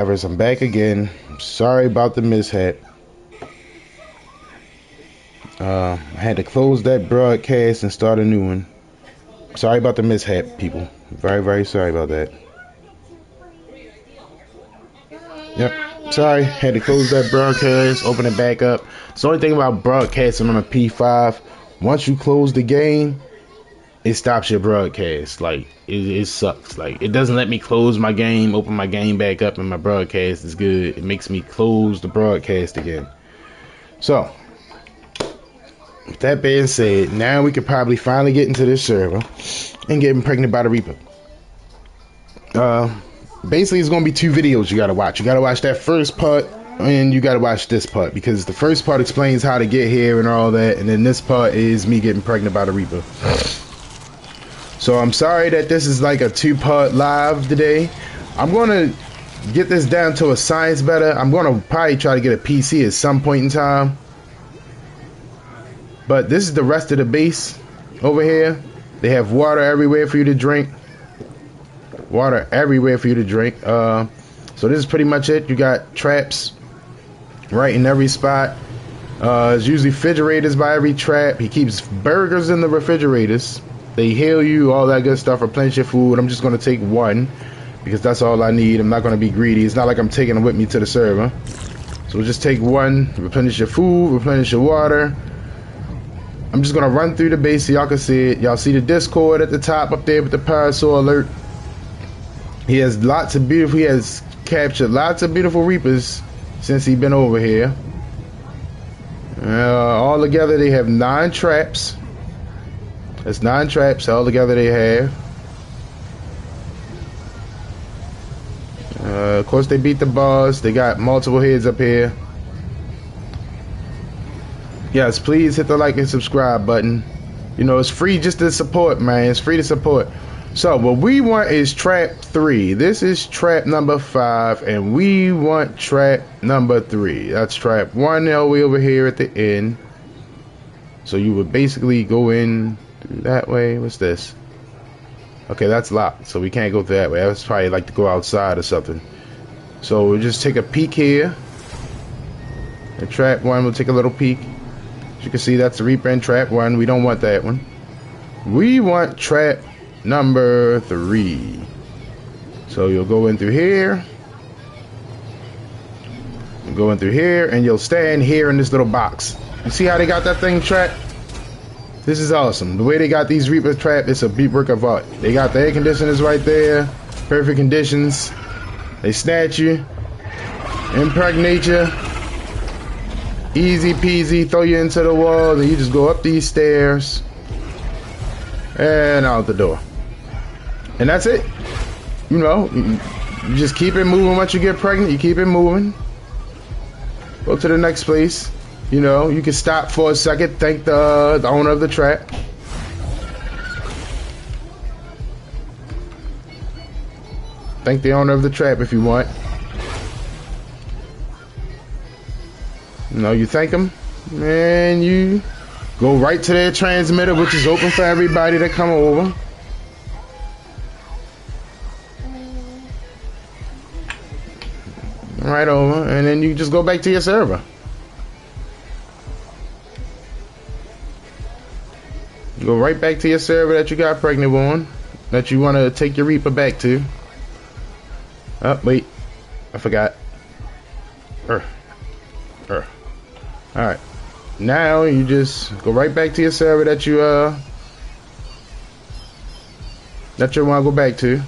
I'm back again. Sorry about the mishap. I had to close that broadcast and start a new one. Sorry about the mishap, people. Very, very sorry about that. Yep. Sorry. Had to close that broadcast, open it back up. It's the only thing about broadcasting on a P5. Once you close the game, it stops your broadcast. Like, it sucks. Like, it doesn't let me close my game, open my game back up, and my broadcast is good. It makes me close the broadcast again. So, with that being said, now we could probably finally get into this server and get pregnant by the Reaper. Basically, it's going to be two videos you got to watch. You got to watch that first part, and you got to watch this part, because the first part explains how to get here and all that, and then this part is me getting pregnant by the Reaper. So I'm sorry that this is like a two-part live today. I'm going to get this down to a science better. I'm going to probably try to get a PC at some point in time. But this is the rest of the base over here. They have water everywhere for you to drink. Water everywhere for you to drink. So this is pretty much it. You got traps right in every spot. There's usually refrigerators by every trap. He keeps burgers in the refrigerators. They heal you, all that good stuff, replenish your food. I'm just going to take one because that's all I need. I'm not going to be greedy. It's not like I'm taking them with me to the server. So we'll just take one, replenish your food, replenish your water. I'm just going to run through the base so y'all can see it. Y'all see the Discord at the top up there with the Parasaur alert. He has captured lots of beautiful Reapers since he's been over here. All together they have 9 traps. That's 9 traps all together they have. Of course they beat the boss. They got multiple heads up here. Yes, please hit the like and subscribe button. You know, it's free just to support, man. It's free to support. So what we want is trap 3. This is trap number 5, and we want trap number 3. That's trap 1 all the way over here at the end. So you would basically go in through that way. What's this? Okay, that's locked, so we can't go through that way. That's probably like to go outside or something. So we'll just take a peek here. And trap 1, we'll take a little peek. As you can see, that's the Reaper in trap 1. We don't want that one. We want trap number 3. So you'll go in through here. You'll go in through here, and you'll stand here in this little box. You see how they got that thing trapped? This is awesome. The way they got these Reaper trapped, it's a big work of art. They got the air conditioners right there. Perfect conditions. They snatch you. Impregnate you. Easy peasy. Throw you into the wall. Then you just go up these stairs. And out the door. And that's it. You know, you just keep it moving. Once you get pregnant, you keep it moving. Go to the next place. You know, you can stop for a second, thank the owner of the trap. Thank the owner of the trap if you want. You know, you thank them, and you go right to their transmitter, which is open for everybody to come over. Right over, and then you just go back to your server. Go right back to your server that you got pregnant on, that you want to take your Reaper back to. Oh, wait. I forgot. Alright. Now you just go right back to your server that you want to go back to.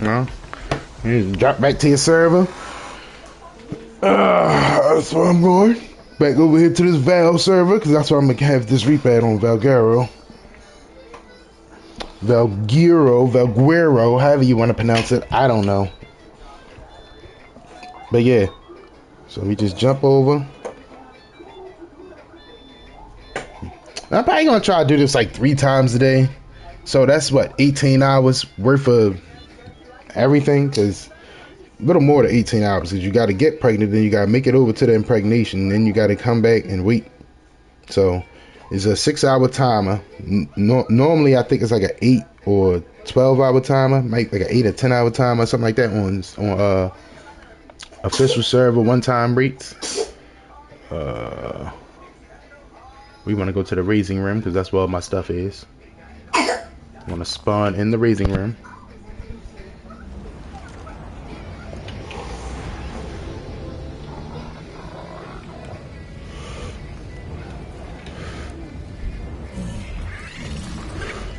No. You just drop back to your server. That's where I'm going. Back over here to this Val server, because that's where I'm going to have this Reaper at on Valguero, however you want to pronounce it. I don't know. But yeah. So we just jump over. I'm probably going to try to do this like 3 times a day. So that's what, 18 hours worth of everything, because a little more than 18 hours, because you got to get pregnant, then you got to make it over to the impregnation, then you got to come back and wait. So It's a 6-hour timer. Normally, I think it's like an 8 or 12-hour timer, like an 8 or 10-hour timer, something like that on official server one-time rates. We want to go to the raising room because that's where all my stuff is. I want to spawn in the raising room.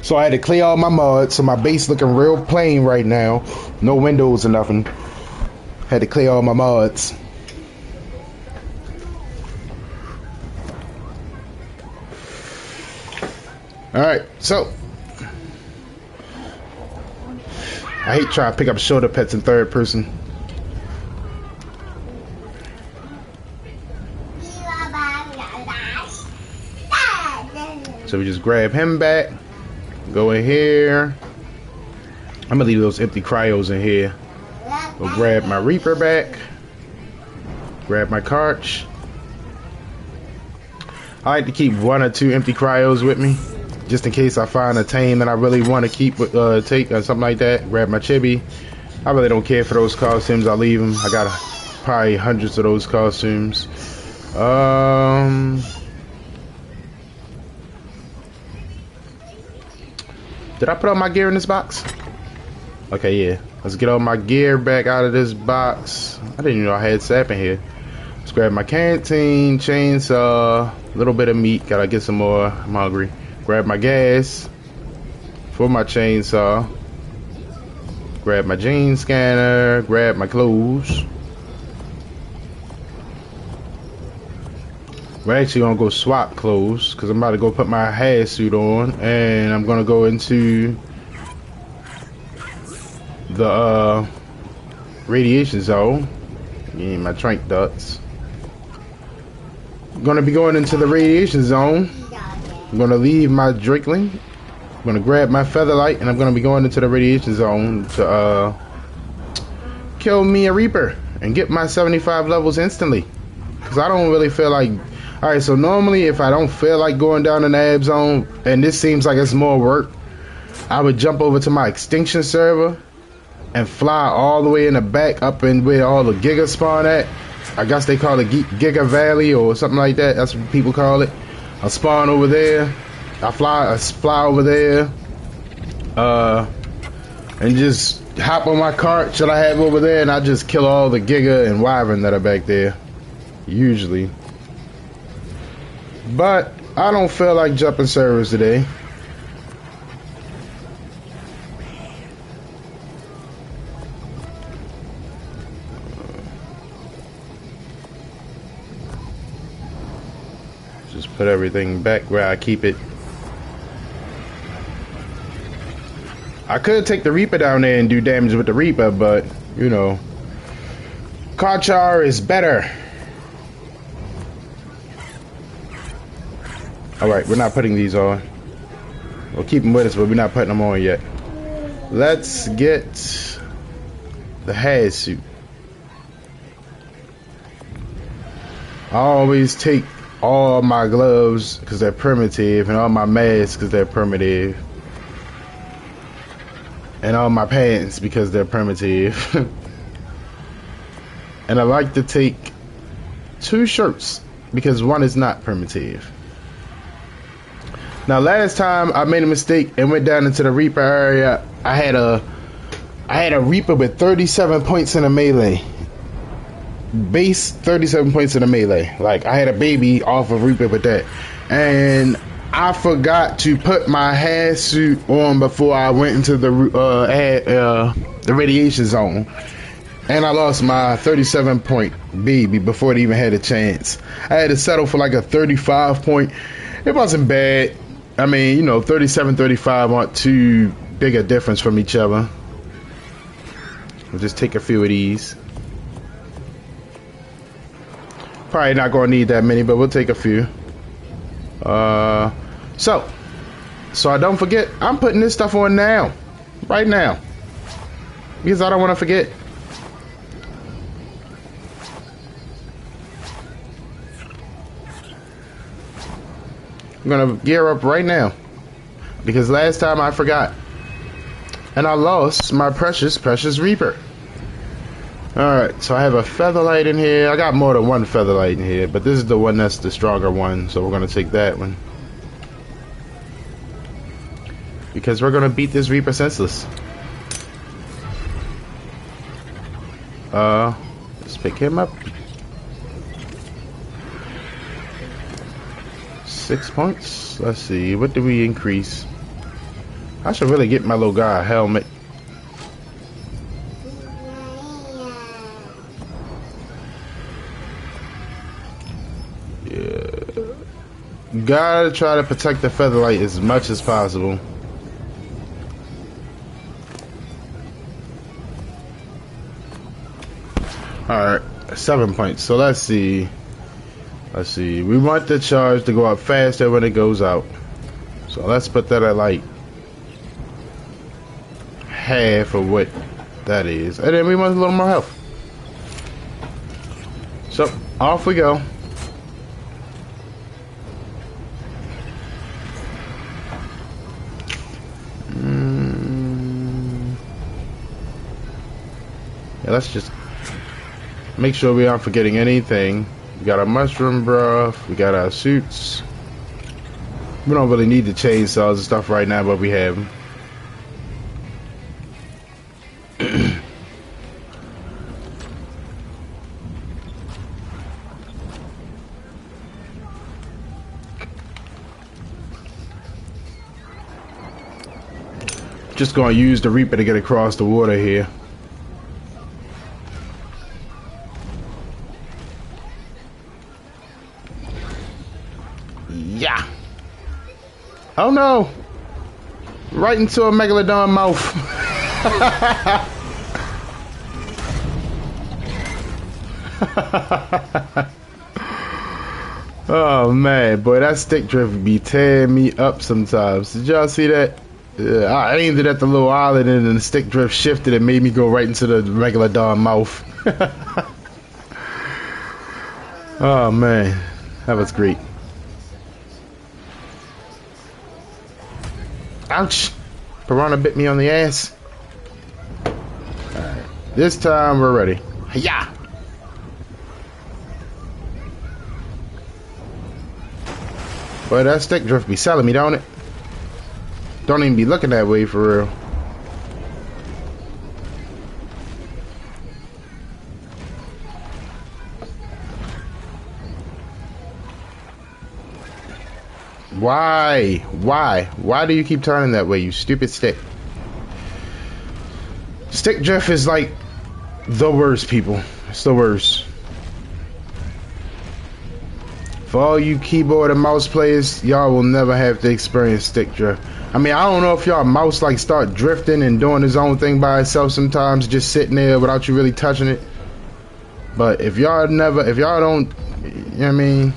So I had to clear all my mods, so my base looking real plain right now. No windows or nothing. Had to clear all my mods. Alright, so I hate trying to pick up shoulder pets in third person. So we just grab him back. Go in here. I'm gonna leave those empty cryos in here. We'll grab my Reaper back. Grab my Karch. I like to keep 1 or 2 empty cryos with me, just in case I find a tame that I really want to keep, take or something like that. Grab my Chibi. I really don't care for those costumes. I'll leave them. I got probably hundreds of those costumes. Did I put all my gear in this box? Okay, yeah. Let's get all my gear back out of this box. I didn't even know I had sap in here. Let's grab my canteen, chainsaw, a little bit of meat. Gotta get some more. I'm hungry. Grab my gas for my chainsaw. Grab my gene scanner. Grab my clothes. We're actually gonna go swap clothes because I'm about to go put my hazmat suit on, and I'm gonna go into the radiation zone. Yeah, my trank ducts. I'm gonna be going into the radiation zone. I'm gonna leave my Drakeling. I'm gonna grab my Featherlight, and I'm gonna be going into the radiation zone to kill me a Reaper and get my 75 levels instantly. Because I don't really feel like... Alright, so normally if I don't feel like going down in the ab zone, and this seems like it's more work, I would jump over to my extinction server and fly all the way in the back up in where all the Giga spawn at. I guess they call it Giga Valley or something like that. That's what people call it. I spawn over there. I fly over there. And just hop on my cart that I have over there, and I just kill all the Giga and Wyvern that are back there. Usually. But I don't feel like jumping servers today. Just put everything back where I keep it. I could take the Reaper down there and do damage with the Reaper, but you know, Karchar is better. Alright, we're not putting these on. We'll keep them with us, but we're not putting them on yet. Let's get the hazmat suit. I always take all my gloves because they're primitive, and all my masks because they're primitive, and all my pants because they're primitive. And I like to take 2 shirts because 1 is not primitive. Now, last time I made a mistake and went down into the Reaper area. I had a Reaper with 37 points in a melee. Base 37 points in a melee. Like, I had a baby off of Reaper with that. And I forgot to put my hazmat suit on before I went into the radiation zone. And I lost my 37 point baby before it even had a chance. I had to settle for like a 35 point. It wasn't bad. I mean, you know, 37, 35 aren't too big a difference from each other. We'll just take a few of these. Probably not going to need that many, but we'll take a few. So I don't forget, I'm putting this stuff on now. Right now. Because I don't want to forget. I'm gonna gear up right now because last time I forgot and I lost my precious Reaper. Alright, so I have a featherlight in here. I got more than one featherlight in here, but this is the one that's the stronger one, so we're gonna take that one. Because we're gonna beat this Reaper senseless. Let's pick him up. 6 points. Let's see, what do we increase? I should really get my little guy a helmet. Yeah. Gotta try to protect the featherlight as much as possible. Alright, 7 points. So let's see. Let's see. We want the charge to go up faster when it goes out. So let's put that at like half of what that is. And then we want a little more health. So off we go. Yeah, let's just make sure we aren't forgetting anything. We got our mushroom broth. We got our suits. We don't really need the chainsaws and stuff right now, but we have them. Just gonna use the Reaper to get across the water here. Yeah. Oh no! Right into a megalodon mouth. Oh man, boy, that stick drift be tearing me up sometimes. Did y'all see that? I aimed it at the little island and then the stick drift shifted and made me go right into the megalodon mouth. Oh man, that was great. Ouch! Piranha bit me on the ass. Alright, this time we're ready. Hiya! Boy, that stick drift be selling me, don't it? Don't even be looking that way for real. Why? Why do you keep turning that way, you stupid stick? Stick drift is like the worst, people. It's the worst. For all you keyboard and mouse players, y'all will never have to experience stick drift. I mean, I don't know if y'all mouse like start drifting and doing his own thing by itself sometimes, just sitting there without you really touching it. But if y'all don't, you know what I mean?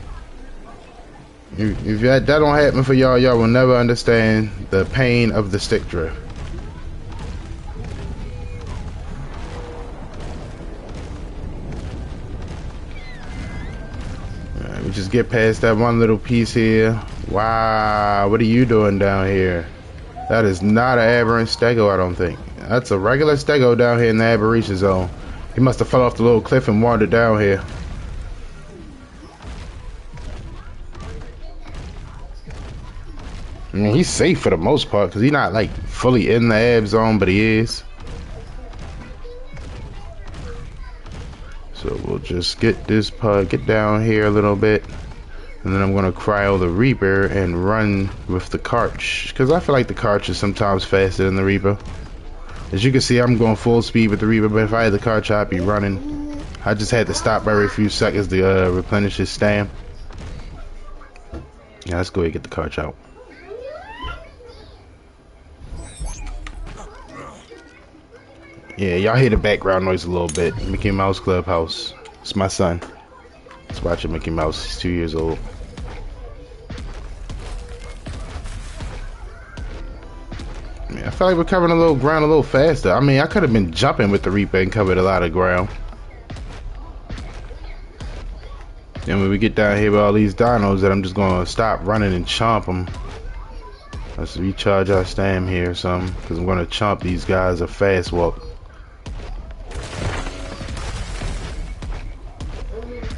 If that don't happen for y'all, y'all will never understand the pain of the stick drift. Alright, we just get past that one little piece here. Wow, what are you doing down here? That is not an aberrant stego, I don't think. That's a regular stego down here in the aberration zone. He must have fell off the little cliff and wandered down here. I mean, he's safe for the most part because he's not like fully in the ab zone, but he is. So we'll just get this pug, get down here a little bit, and then I'm gonna cryo the Reaper and run with the Karch because I feel like the Karch is sometimes faster than the Reaper. As you can see, I'm going full speed with the Reaper, but if I had the Karch, I'd be running. I just had to stop every few seconds to replenish his stam. Yeah, let's go ahead and get the Karch out. Yeah, y'all hear the background noise a little bit. Mickey Mouse Clubhouse. It's my son. He's watching Mickey Mouse. He's 2 years old. I feel like we're covering a little ground a little faster. I mean, I could have been jumping with the Reaper and covered a lot of ground. Then when we get down here with all these dinos, that I'm just gonna stop running and chomp them. Let's recharge our stam here or something, because I'm gonna chomp these guys a fast walk.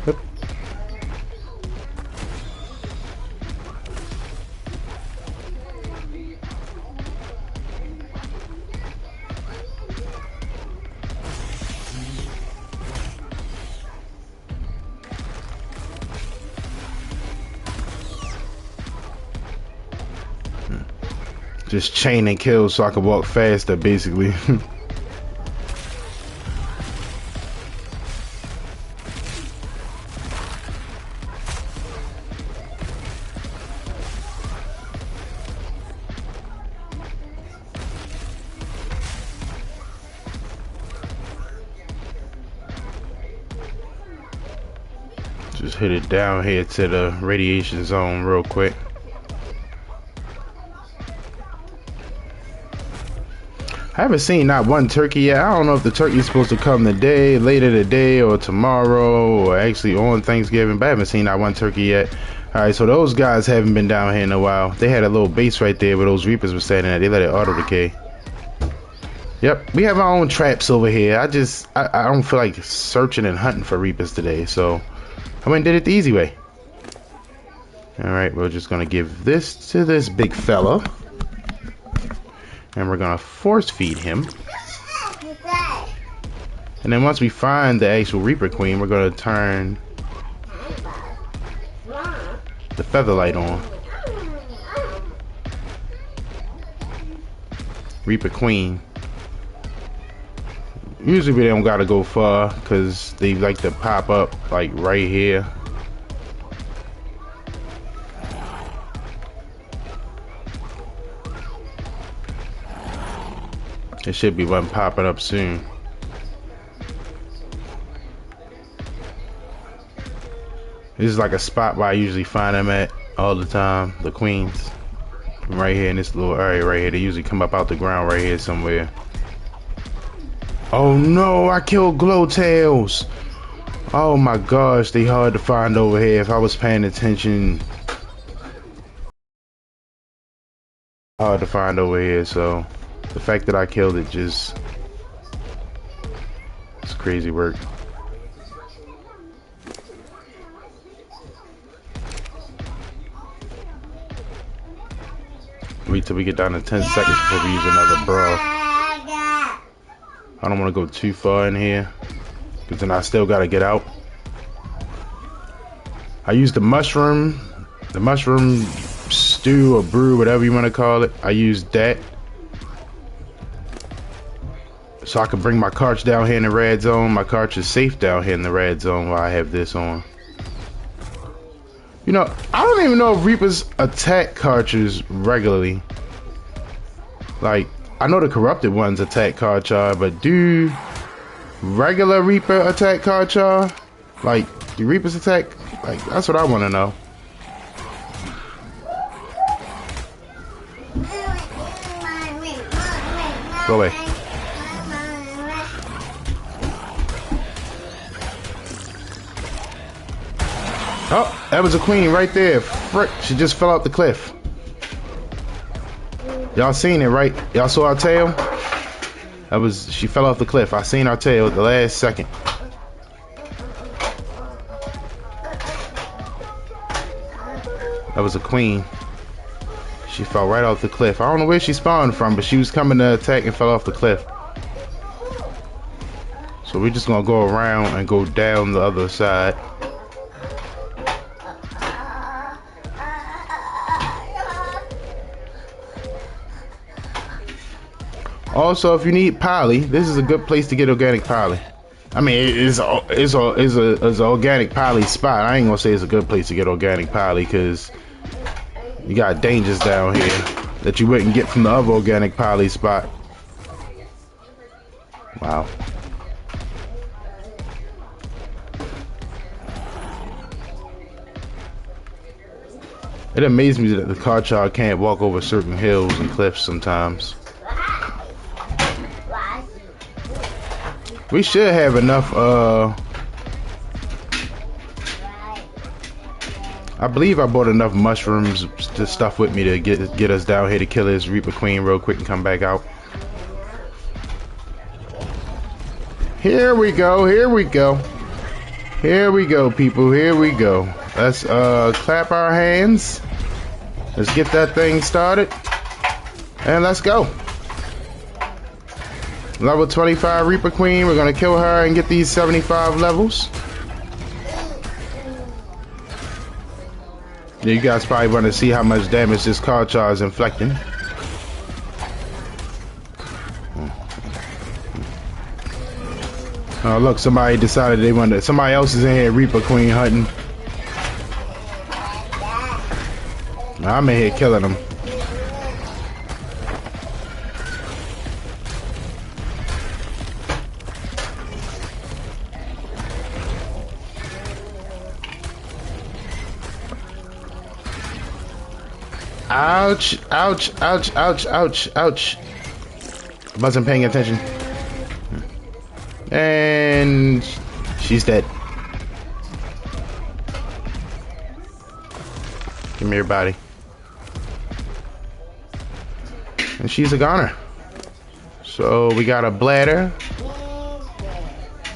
Yep. Just chain and kill so I can walk faster, basically. Just hit it down here to the radiation zone real quick. I haven't seen not one turkey yet. I don't know if the turkey's supposed to come today, later today, or tomorrow, or actually on Thanksgiving, but I haven't seen not one turkey yet. Alright, so those guys haven't been down here in a while. They had a little base right there where those reapers were standing at. They let it auto decay. Yep, we have our own traps over here. I don't feel like searching and hunting for reapers today, so I went and did it the easy way. Alright, we're just gonna give this to this big fella. And we're gonna force feed him. And then once we find the actual Reaper Queen, we're gonna turn the feather light on. Reaper Queen. Usually we don't gotta go far because they like to pop up like right here. There should be one popping up soon. This is like a spot where I usually find them at all the time. The queens. Right here in this little area right here. They usually come up out the ground right here somewhere. Oh no, I killed glowtails. Oh my gosh, they hard to find over here. If I was paying attention. Hard to find over here, so the fact that I killed it just, it's crazy work. Wait till we get down to 10 seconds before we use another bra. I don't want to go too far in here, because then I still got to get out. I used the mushroom stew or brew, whatever you want to call it. I used that so I can bring my carts down here in the red zone. My carts is safe down here in the red zone while I have this on. You know, I don't even know if Reapers attack cartridges regularly. Like, I know the corrupted ones attack cartridge, but do regular Reaper attack cartridge? Like, do Reapers attack? Like, that's what I want to know. Go away. Oh, that was a queen right there. Frick, she just fell off the cliff. Y'all seen it, right? Y'all saw our tail? She fell off the cliff. I seen our tail at the last second. That was a queen. She fell right off the cliff. I don't know where she spawned from, but she was coming to attack and fell off the cliff. So we're just gonna go around and go down the other side. Also, if you need poly, this is a good place to get organic poly. I mean, it's an organic poly spot. I ain't gonna say it's a good place to get organic poly because you got dangers down here that you wouldn't get from the other organic poly spot. Wow. It amazes me that the cartridge can't walk over certain hills and cliffs sometimes. We should have enough I believe I bought enough mushrooms to stuff with me to get us down here to kill this Reaper Queen real quick and come back out. Here we go, here we go. Here we go, people, here we go. Let's clap our hands. Let's get that thing started. And let's go. Level 25 Reaper Queen. We're gonna kill her and get these 75 levels. You guys probably want to see how much damage this card charge is inflicting. Oh look, somebody decided they wanted. Somebody else is in here Reaper Queen hunting. I'm in here killing them. Ouch, ouch, ouch, ouch, ouch, ouch. Wasn't paying attention. And she's dead. Give me your body. And she's a goner. So we got a bladder.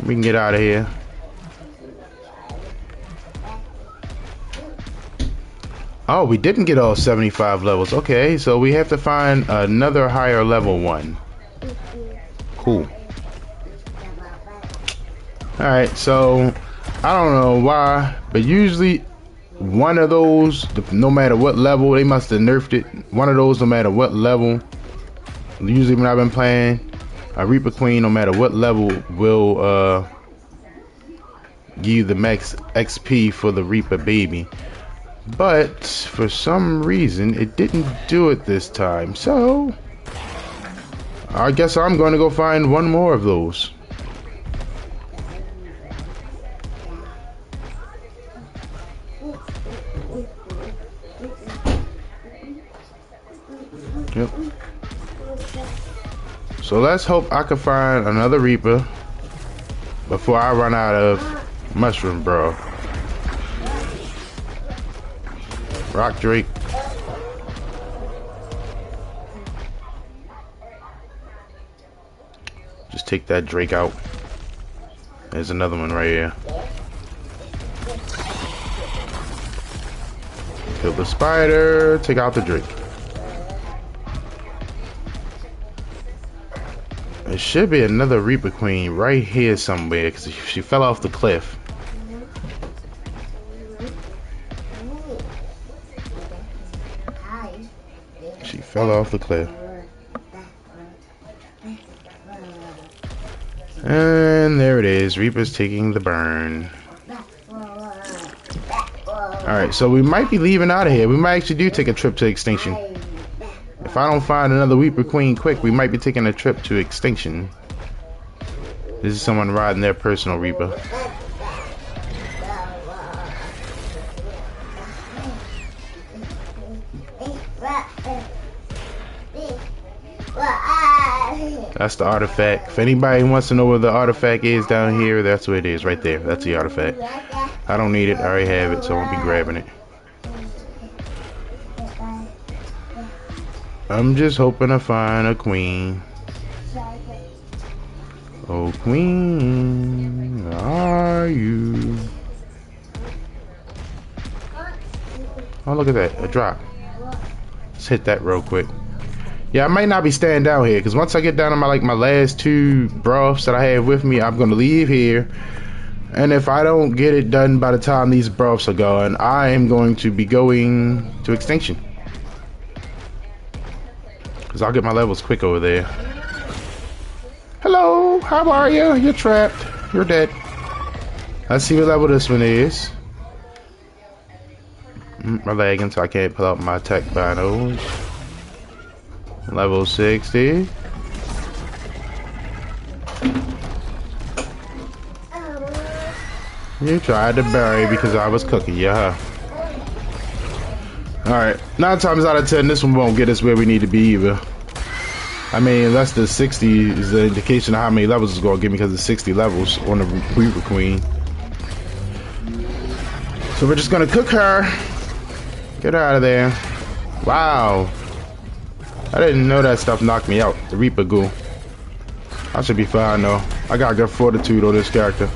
We can get out of here. Oh, we didn't get all 75 levels. Okay, so we have to find another higher level one. Cool. Alright, so I don't know why, but usually one of those, no matter what level, they must have nerfed it. One of those, no matter what level, usually when I've been playing, a Reaper Queen, no matter what level, will give you the max XP for the Reaper baby. But for some reason it didn't do it this time, so I guess I'm going to go find one more of those. Yep. So let's hope I can find another Reaper before I run out of mushroom, bro. Rock Drake. Just take that Drake out. There's another one right here. Kill the spider, take out the Drake. There should be another Reaper Queen right here somewhere because she fell off the cliff. She fell off the cliff. And there it is. Reaper's taking the burn. Alright, so we might be leaving out of here. We might actually do take a trip to extinction. If I don't find another Reaper Queen quick, we might be taking a trip to extinction. This is someone riding their personal Reaper. That's the artifact. If anybody wants to know where the artifact is down here, that's where it is, right there. That's the artifact. I don't need it. I already have it, so I won't be grabbing it. I'm just hoping to find a queen. Oh, queen, where are you? Oh, look at that. A drop. Let's hit that real quick. Yeah, I might not be staying down here because once I get down to my last two broths that I have with me, I'm gonna leave here. And if I don't get it done by the time these broths are gone, I am going to be going to extinction. Because I'll get my levels quick over there. Hello, how are you? You're trapped. You're dead. Let's see what level this one is. I'm lagging so I can't pull out my tech binos. Level 60. You tried to bury because I was cooking you, huh? Alright, 9 times out of 10, this one won't get us where we need to be either. I mean, unless the 60 is the indication of how many levels it's going to give me because it's 60 levels on the Reaper Queen. So we're just going to cook her Get out of there. Wow. I didn't know that stuff knocked me out. The Reaper goo. I should be fine though. I got good fortitude on this character.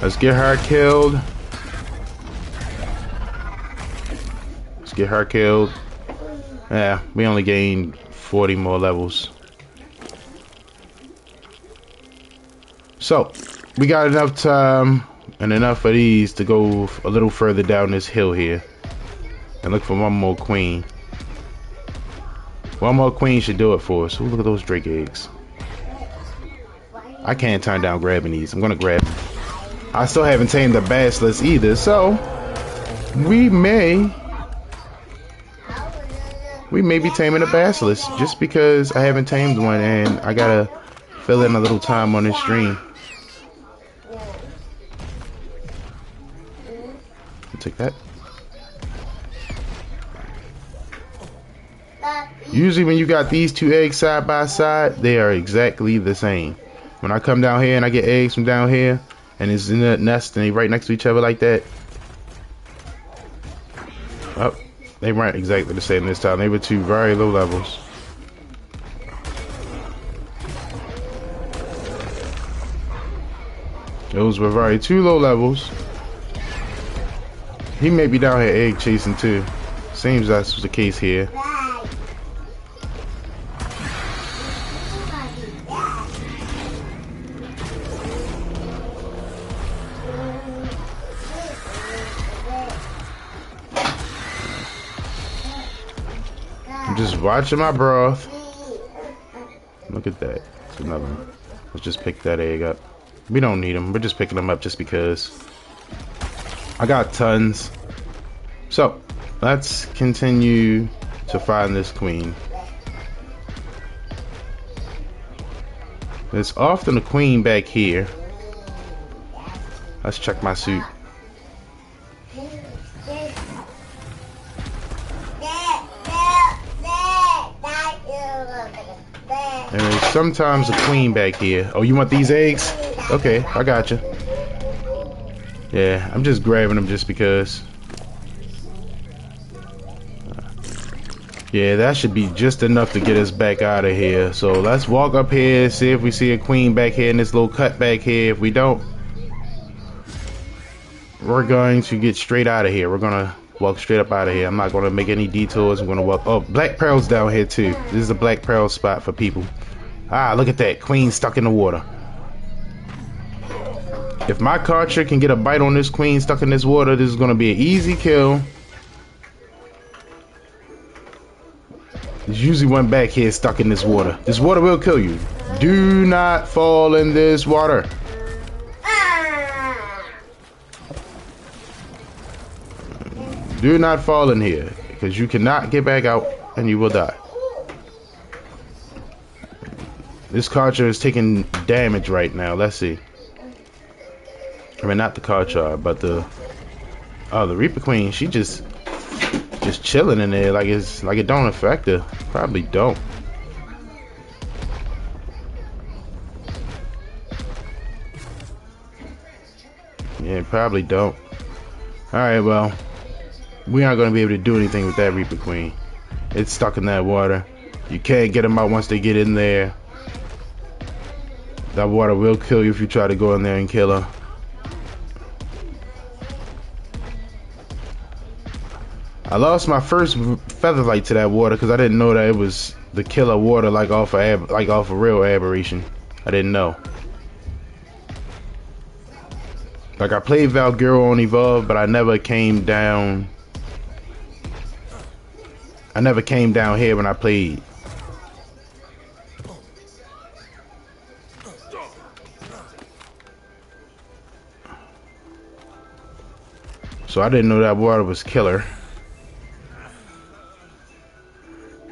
Let's get her killed. Let's get her killed. Yeah, we only gained 40 more levels. So, we got enough time and enough of these to go a little further down this hill here and look for one more queen. One more queen should do it for us. Ooh, look at those drake eggs. I can't turn down grabbing these. I'm gonna grab them. I still haven't tamed the basilisk either, so we may be taming a basilisk just because I haven't tamed one and I gotta fill in a little time on this stream. I'll take that. Usually when you got these two eggs side by side, they are exactly the same. When I come down here and I get eggs from down here and it's in the nest and they right next to each other like that. Oh, they weren't exactly the same this time. They were two very low levels. Those were very two low levels. He may be down here egg chasing too. Seems that's the case here. I'm just watching my broth. Look at that. It's another one. Let's just pick that egg up. We don't need them. We're just picking them up just because. I got tons. So, let's continue to find this queen. There's often a queen back here. Let's check my suit. There's sometimes a queen back here. Oh, you want these eggs? Okay, I got you. Yeah, I'm just grabbing them just because. Yeah, that should be just enough to get us back out of here. So let's walk up here, see if we see a queen back here in this little cut back here. If we don't, we're going to get straight out of here. We're gonna walk straight up out of here. I'm not gonna make any detours. I'm gonna walk. Oh, black pearls down here too. This is a black pearl spot for people. Ah, look at that queen stuck in the water. If my Karcher can get a bite on this queen stuck in this water, this is gonna be an easy kill. There's usually one back here stuck in this water. This water will kill you. Do not fall in this water. Do not fall in here, because you cannot get back out and you will die. This Karcher is taking damage right now. Let's see. I mean, not the Karcher, but the Reaper Queen. She just chilling in there like it don't affect her. Probably don't. Yeah, probably don't. Alright, well, we aren't going to be able to do anything with that Reaper Queen. It's stuck in that water. You can't get them out once they get in there. That water will kill you if you try to go in there and kill her. I lost my first featherlight to that water because I didn't know that it was the killer water, like off a real aberration. I didn't know. Like, I played Valguro on Evolve, but I never came down. I never came down here when I played. So I didn't know that water was killer.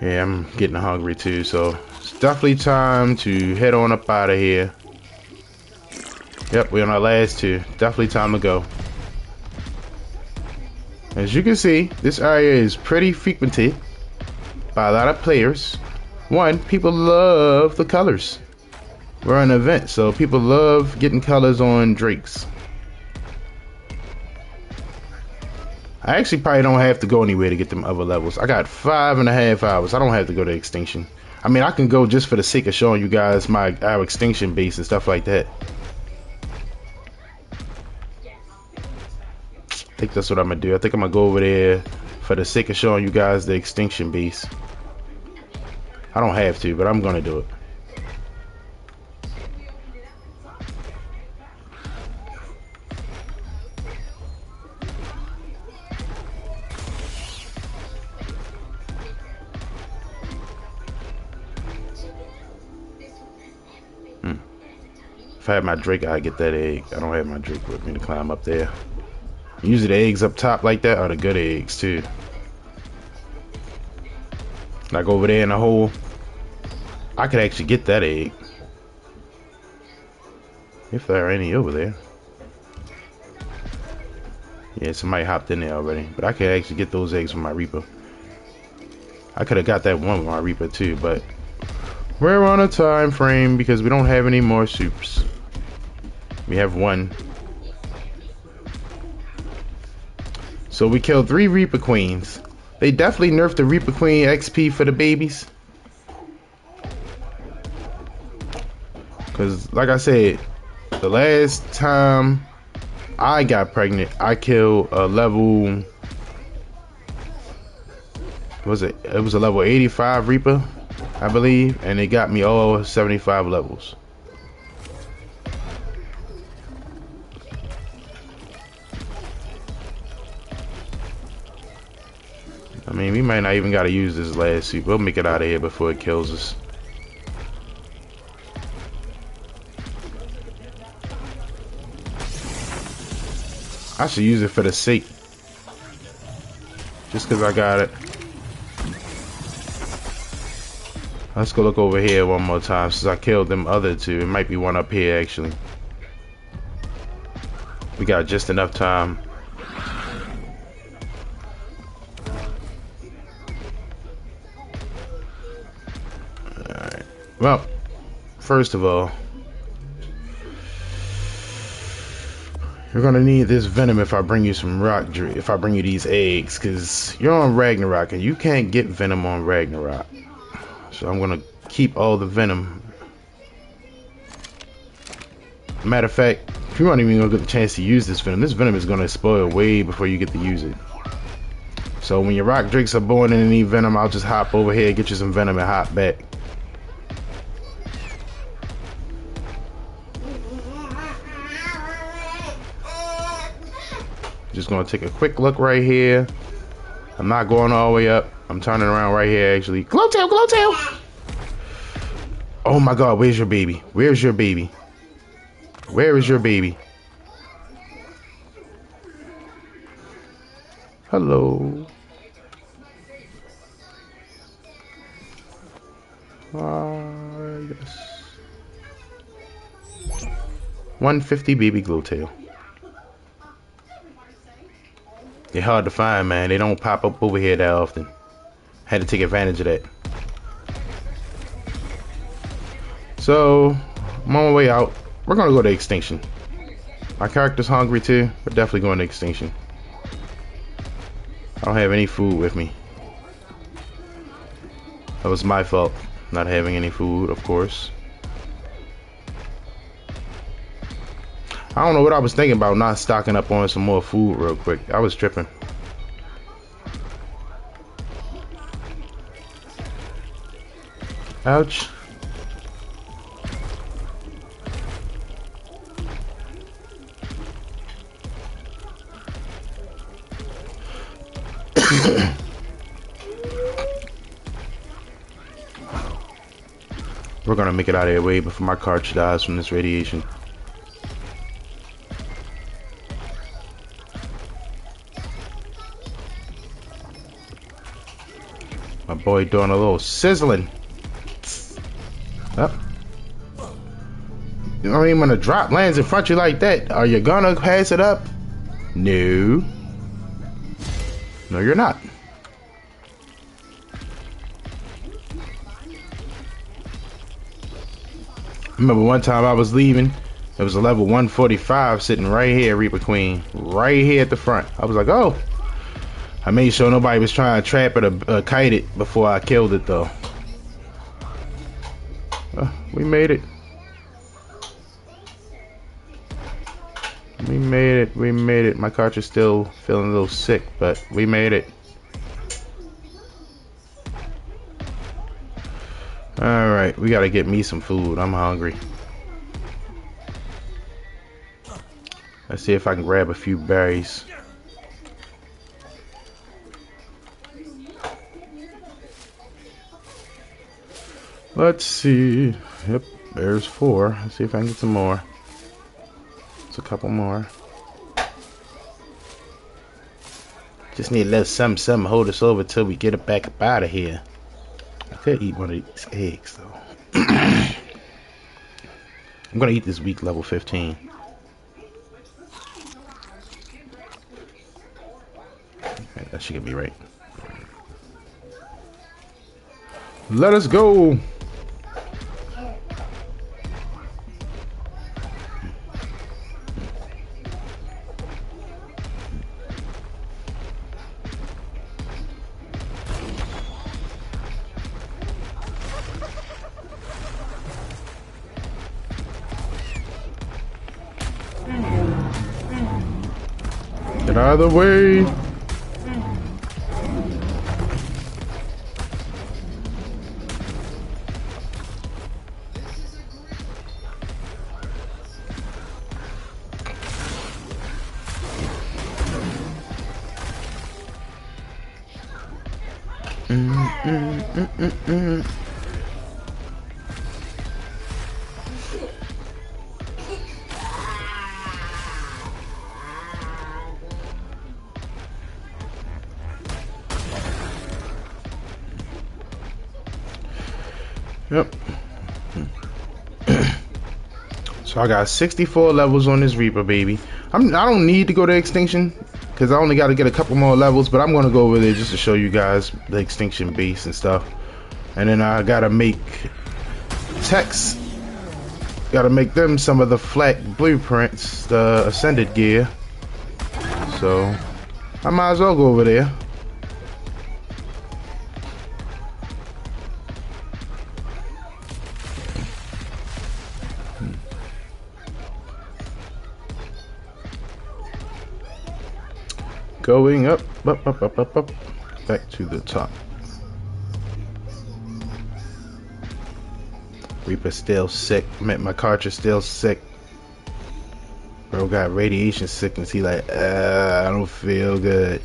Yeah, I'm getting hungry too, so it's definitely time to head on up out of here. Yep, we're on our last two. Definitely time to go. As you can see, this area is pretty frequented by a lot of players. One, people love the colors. We're an event, so people love getting colors on drakes. I actually probably don't have to go anywhere to get them other levels. I got 5.5 hours. I don't have to go to extinction. I mean, I can go just for the sake of showing you guys our extinction base and stuff like that. I think that's what I'm gonna do. I think I'm gonna go over there for the sake of showing you guys the extinction base. I don't have to, but I'm gonna do it. If I had my drink, I'd get that egg. I don't have my drink with me to climb up there. Usually the eggs up top like that are the good eggs too. Like over there in the hole, I could actually get that egg. If there are any over there. Yeah, somebody hopped in there already. But I could actually get those eggs from my Reaper. I could have got that one with my Reaper too, but we're on a time frame because we don't have any more soups. We have one. So we killed 3 Reaper Queens. They definitely nerfed the Reaper Queen XP for the babies. Because, like I said, the last time I got pregnant, I killed a level... It was a level 85 Reaper, I believe. And it got me all 75 levels. I mean, we might not even gotta use this last suit. We'll make it out of here before it kills us. I should use it for the sake. Just because I got it. Let's go look over here one more time since I killed them other 2. It might be one up here actually. We got just enough time. Alright. Well, first of all, you're gonna need this venom if I bring you some if I bring you these eggs, because you're on Ragnarok and you can't get venom on Ragnarok. So I'm gonna keep all the venom. Matter of fact, if you aren't even gonna get the chance to use this venom is gonna spoil way before you get to use it. So when your rock drakes are born and need venom, I'll just hop over here, get you some venom, and hop back. Just gonna take a quick look right here. I'm not going all the way up. I'm turning around right here actually. Glowtail, Glowtail! Oh my god, where's your baby? Where's your baby? Where is your baby? Hello. Yes. 150 baby Glowtail. They're hard to find, man. They don't pop up over here that often. Had to take advantage of that. So, I'm on my way out. We're gonna go to extinction. My character's hungry too. We're definitely going to extinction. I don't have any food with me. That was my fault, not having any food, of course. I don't know what I was thinking about not stocking up on some more food real quick. I was tripping. Ouch. We're gonna make it out of here way before my cartridge dies from this radiation. My boy doing a little sizzling. Up. You don't even want to drop lands in front of you like that. Are you gonna pass it up? No. No, you're not. I remember one time I was leaving. There was a level 145 sitting right here, Reaper Queen. Right here at the front. I was like, oh, I made sure nobody was trying to trap it or kite it before I killed it, though. We made it. We made it. We made it. My cartridge still feeling a little sick, but we made it. Alright, we gotta get me some food. I'm hungry. Let's see if I can grab a few berries. Let's see. Yep, there's 4. Let's see if I can get some more. It's a couple more. Just need a little something hold us over till we get it back up out of here. I could eat one of these eggs though. I'm gonna eat this weak level 15. Okay, that should be right. Let us go. Get out of the way. Yep. So I got 64 levels on this Reaper, baby. I don't need to go to extinction because I only got to get a couple more levels, but I'm gonna go over there just to show you guys the extinction base and stuff. And then I gotta make techs. Gotta make them some of the flat blueprints, the ascended gear. So I might as well go over there. Going up, back to the top. Reaper still sick. My cartridge still sick. Bro got radiation sickness. He like, I don't feel good.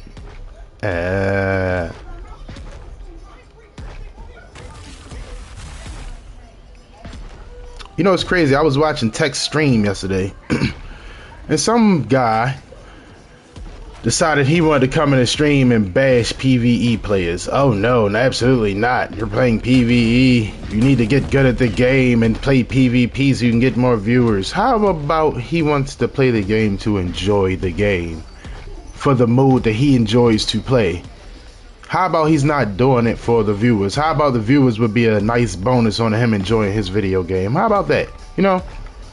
You know, it's crazy. I was watching Tech's stream yesterday, and some guy decided he wanted to come in the stream and bash PvE players. Oh no, absolutely not. You're playing PvE. You need to get good at the game and play PvP so you can get more viewers. How about he wants to play the game to enjoy the game for the mode that he enjoys to play? How about he's not doing it for the viewers? How about the viewers would be a nice bonus on him enjoying his video game? How about that? You know,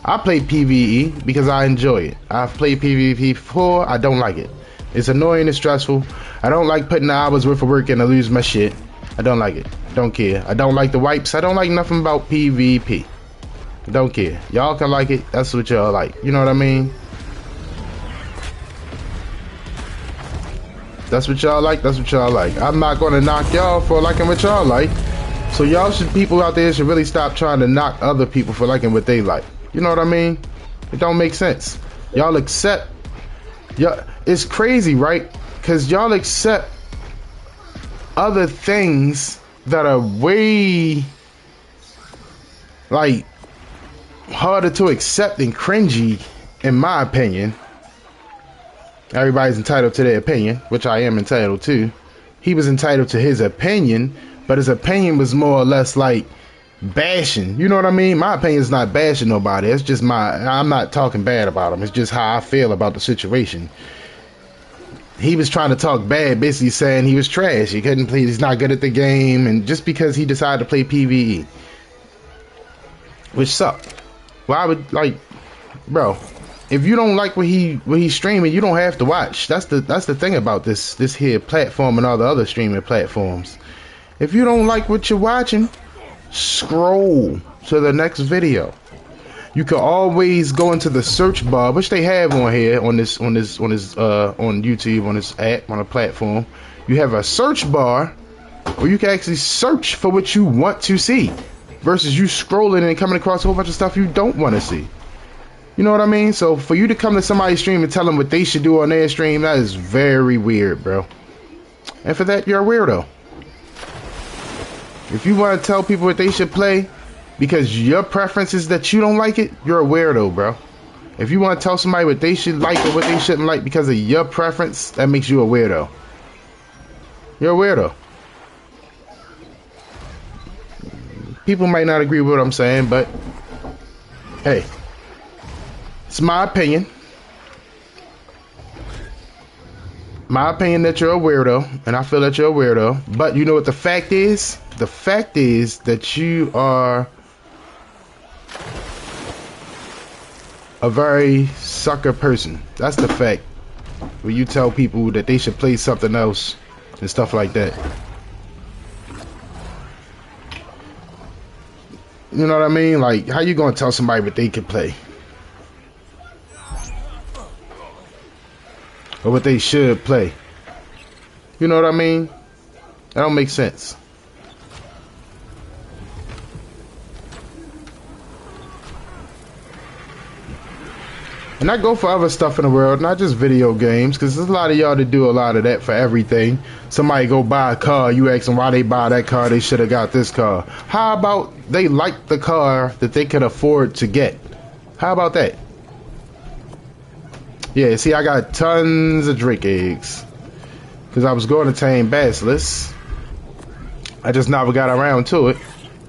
I play PvE because I enjoy it. I've played PvP before. I don't like it. It's annoying and stressful. I don't like putting the hours worth of work in to lose my shit. I don't like it. Don't care. I don't like the wipes. I don't like nothing about PvP. I don't care. Y'all can like it. That's what y'all like. You know what I mean? That's what y'all like. That's what y'all like. I'm not gonna knock y'all for liking what y'all like. So y'all should, people out there should really stop trying to knock other people for liking what they like. You know what I mean? It don't make sense. Y'all accept. Yeah, it's crazy, right? Because y'all accept other things that are way like harder to accept and cringy, in my opinion. Everybody's entitled to their opinion, which I am entitled to. He was entitled to his opinion, but his opinion was more or less like bashing. You know what I mean? My opinion is not bashing nobody. It's just I'm not talking bad about him. It's just how I feel about the situation. He was trying to talk bad, basically saying he was trash. He couldn't play. He's not good at the game, and just because he decided to play PvE, which sucked. Well, I would like, bro. if you don't like what he's streaming, you don't have to watch. That's the thing about this here platform and all the other streaming platforms. If you don't like what you're watching, scroll to the next video. You can always go into the search bar, which they have on here on YouTube, on this app, on a platform. You have a search bar where you can actually search for what you want to see versus you scrolling and coming across a whole bunch of stuff you don't want to see. You know what I mean? So for you to come to somebody's stream and tell them what they should do on their stream, that is very weird, bro. And for that, you're a weirdo. If you want to tell people what they should play because your preference is that you don't like it, you're a weirdo, bro. If you want to tell somebody what they should like or what they shouldn't like because of your preference, that makes you a weirdo. You're a weirdo. People might not agree with what I'm saying, but hey, it's my opinion. My opinion that you're a weirdo, and I feel that you're a weirdo. But you know what the fact is? The fact is that you are a very sucker person. That's the fact. When you tell people that they should play something else and stuff like that. You know what I mean? Like, how you gonna tell somebody what they can play? Or what they should play? You know what I mean? That don't make sense. And I go for other stuff in the world, not just video games, because there's a lot of y'all that do a lot of that for everything. Somebody go buy a car, you ask them why they buy that car, they should have got this car. How about they like the car that they could afford to get? How about that? Yeah, see, I got tons of drake eggs, because I was going to tame basilisks. I just never got around to it.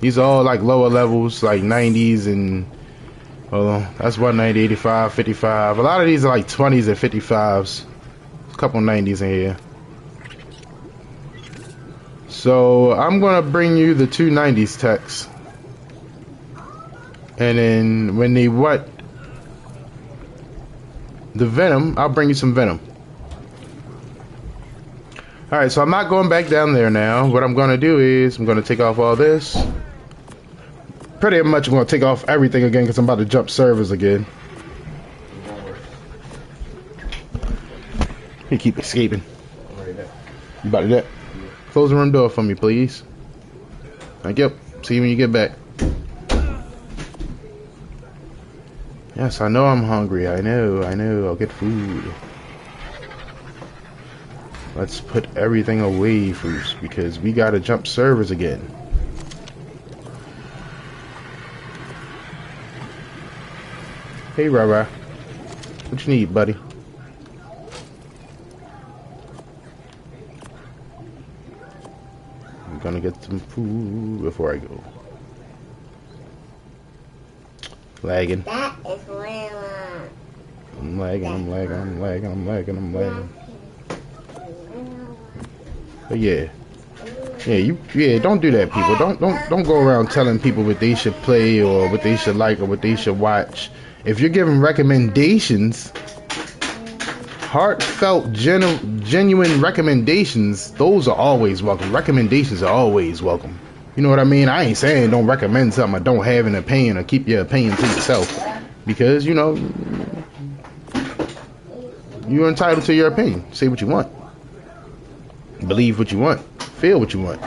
These are all like lower levels, like 90s and... Hold on, that's 190, 85, 55. A lot of these are like 20s and 55s. A couple 90s in here. So I'm gonna bring you the 290s techs. And then when they want the venom, I'll bring you some venom. Alright, so I'm not going back down there now. What I'm gonna do is I'm gonna take off all this. Pretty much I'm going to take off everything again because I'm about to jump servers again. You keep escaping. You about to do that? Close the room door for me, please. Thank you. See you when you get back. Yes, I know I'm hungry. I know. I'll get food. Let's put everything away first because we got to jump servers again. Hey, Rara. What you need, buddy? I'm gonna get some food before I go. Lagging. That is Layla. I'm lagging. But yeah. Yeah, don't do that, people. Don't go around telling people what they should play or what they should like or what they should watch. If you're giving recommendations, heartfelt, genuine recommendations, those are always welcome. Recommendations are always welcome. You know what I mean? I ain't saying don't recommend something or don't have an opinion or keep your opinion to yourself. Because, you know, you're entitled to your opinion. Say what you want. Believe what you want. Feel what you want.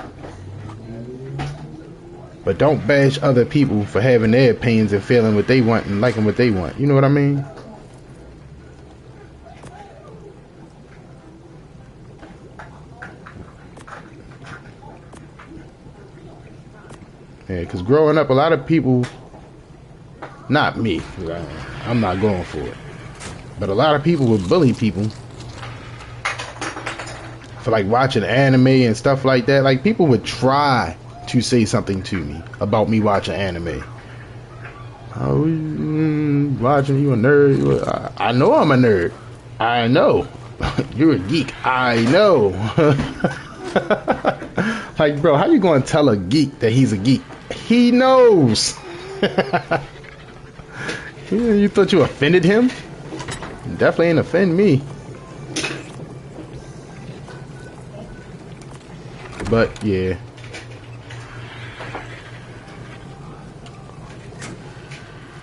But don't bash other people for having their opinions and feeling what they want and liking what they want. You know what I mean? Yeah, because growing up, a lot of people, not me, I'm not going for it, but a lot of people would bully people for like watching anime and stuff like that. Like people would try to say something to me about me watching anime. Oh, watching, you a nerd? I know I'm a nerd. I know. You're a geek. I know. Like, bro, how you gonna tell a geek that he's a geek? He knows. You thought you offended him? Definitely ain't offend me. But yeah.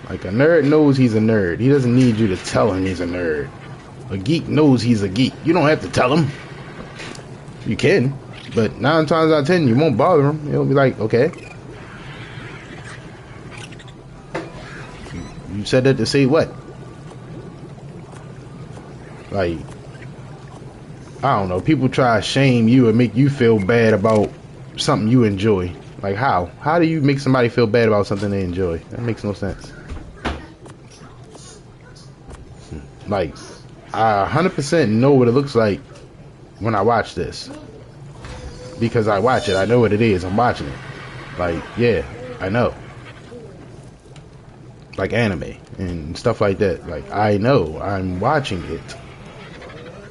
Like a nerd knows he's a nerd. He doesn't need you to tell him he's a nerd. A geek knows he's a geek. You don't have to tell him. You can, but 9 times out of 10 you won't bother him. He'll be like, okay. You said that to say what? Like, I don't know. People try to shame you and make you feel bad about something you enjoy. Like how? How do you make somebody feel bad about something they enjoy? That makes no sense. Like, I 100% know what it looks like when I watch this. Because I watch it. I know what it is. I'm watching it. Like, yeah, I know. Like anime and stuff like that. Like, I know. I'm watching it.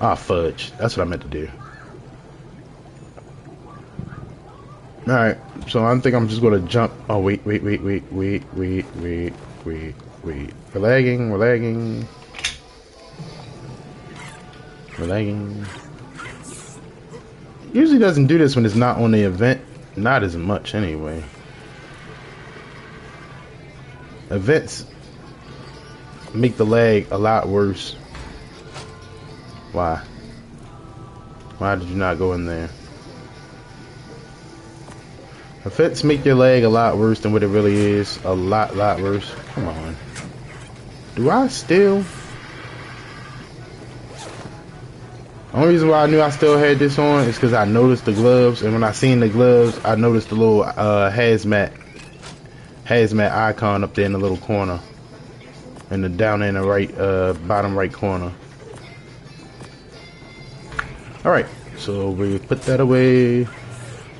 Ah, fudge. That's what I meant to do. Alright, so I think I'm just gonna jump. Oh, wait. We're lagging. Usually doesn't do this when it's not on the event. Not as much anyway. Events make the lag a lot worse. Why? Why did you not go in there? Events make your lag a lot worse than what it really is. A lot worse. Come on. Do I still? The only reason why I knew I still had this on is because I noticed the gloves, and when I seen the gloves, I noticed the little hazmat icon up there in the little corner, and the down in the right bottom right corner. All right, so we put that away.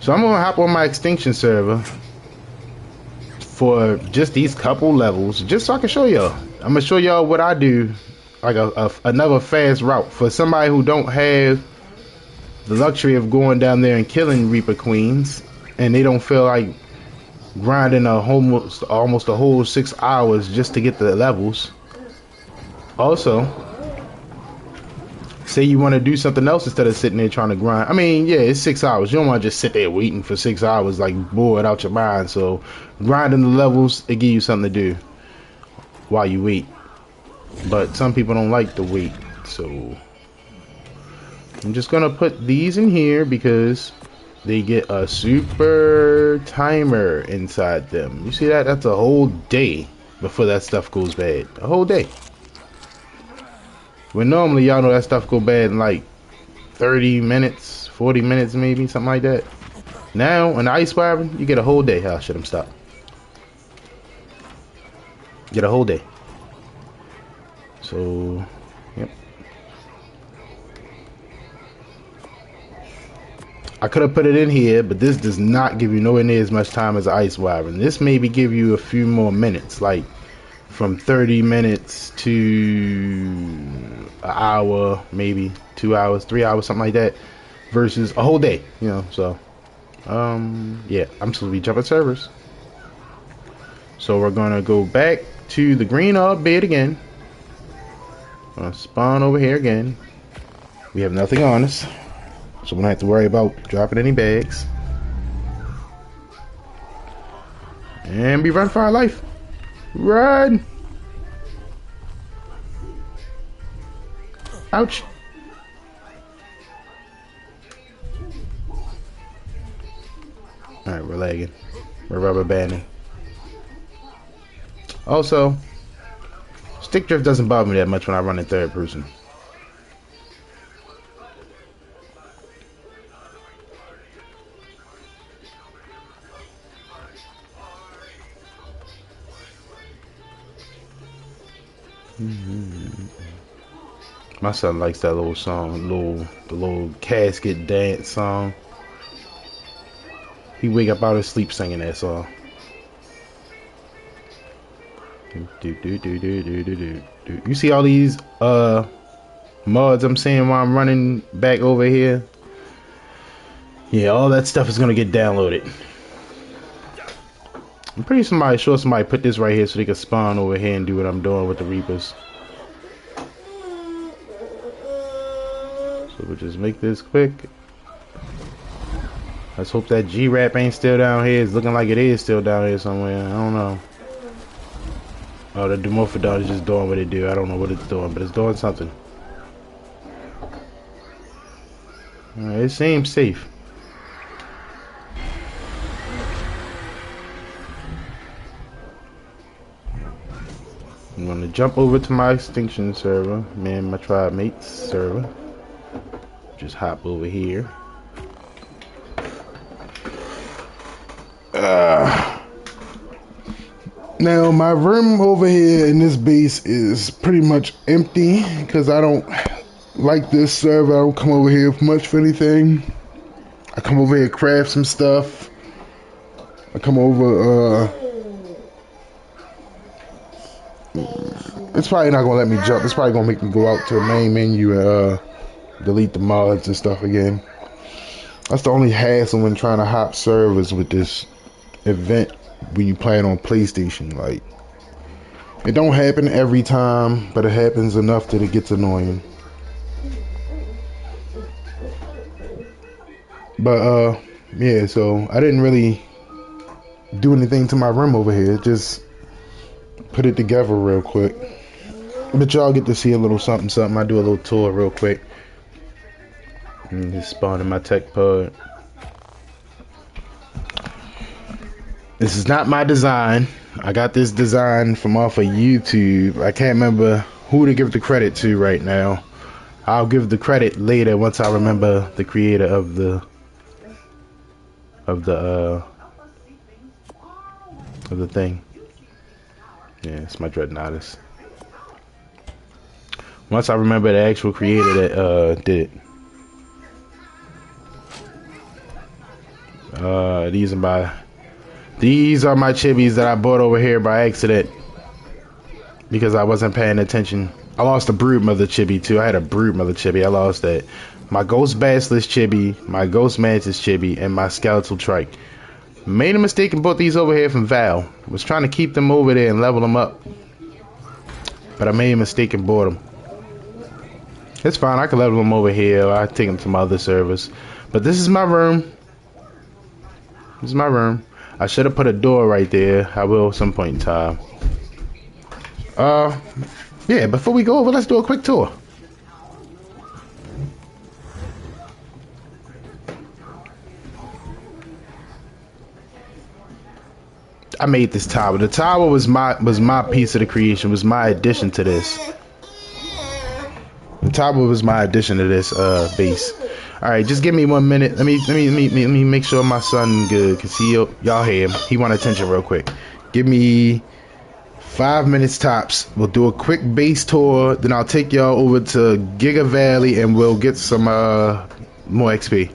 So I'm gonna hop on my extinction server for just these couple levels, just so I can show y'all. I'm gonna show y'all what I do. Like another fast route for somebody who don't have the luxury of going down there and killing Reaper Queens, and they don't feel like grinding almost a whole 6 hours just to get the levels. Also, say you want to do something else instead of sitting there trying to grind. I mean, yeah, it's 6 hours. You don't want to just sit there waiting for 6 hours like bored out your mind. So grinding the levels, it gives you something to do while you wait. But some people don't like to wait, so I'm just gonna put these in here because they get a super timer inside them. You see that? That's a whole day before that stuff goes bad. A whole day. When normally y'all know that stuff go bad in like 30 minutes, 40 minutes maybe, something like that. Now, in the ice wyvern, you get a whole day. Oh shit, I'm stuck. Get a whole day. So, yep. I could have put it in here, but this does not give you nowhere near as much time as ice wyvern. This maybe give you a few more minutes, like from 30 minutes to an hour, maybe 2 hours, 3 hours, something like that, versus a whole day, you know. So, yeah, I'm supposed to be jumping servers. So we're gonna go back to the green orb bed again. Gonna spawn over here again. We have nothing on us, so we don't have to worry about dropping any bags. And we run for our life. Run! Ouch! Alright, we're lagging. We're rubber banding. Also, stick drift doesn't bother me that much when I run in third person. My son likes that little song, the little casket dance song. He wake up out of sleep singing that song. You see all these mods I'm seeing while I'm running back over here? Yeah, all that stuff is gonna get downloaded. I'm pretty sure somebody put this right here so they can spawn over here and do what I'm doing with the Reapers. we'll just make this quick. Let's hope that G-Rap ain't still down here. It's looking like it is still down here somewhere. I don't know. Oh, the Dimorphodon is just doing what it do. I don't know what it's doing, but it's doing something. Alright, it seems safe. I'm gonna jump over to my extinction server. Me and my tribe mates server. Just hop over here. Now my room over here in this base is pretty much empty because I don't like this server. I don't come over here much for anything. I come over here craft some stuff. I come over it's probably not gonna let me jump. It's probably gonna make me go out to the main menu and delete the mods and stuff again. That's the only hassle when trying to hop servers with this event when you playing on PlayStation. Like, it don't happen every time, but it happens enough that it gets annoying. But yeah, so I didn't really do anything to my room over here. Just put it together real quick. But y'all get to see a little something. I do a little tour real quick. And just spawning my tech pod. This is not my design. I got this design from off of YouTube. I can't remember who to give the credit to right now. I'll give the credit later once I remember the creator of the thing. Yeah, it's my Dreadnoughtus. Once I remember the actual creator that did it. These are my chibis that I bought over here by accident because I wasn't paying attention. I lost a broodmother chibi too. I had a broodmother chibi. I lost that. My ghost basilisk chibi, my ghost mantis chibi, and my skeletal trike. Made a mistake and bought these over here from Val. Was trying to keep them over there and level them up, but I made a mistake and bought them. It's fine. I can level them over here. I take them to my other servers. But this is my room. This is my room. I should have put a door right there. I will at some point in time. Yeah, before we go over, let's do a quick tour. I made this tower. The tower was my piece of the creation, was my addition to this. The tower was my addition to this base. Alright, just give me 1 minute. Let me make sure my son good, cause y'all hear him. He want attention real quick. Give me 5 minutes tops. We'll do a quick base tour, then I'll take y'all over to Giga Valley and we'll get some more XP.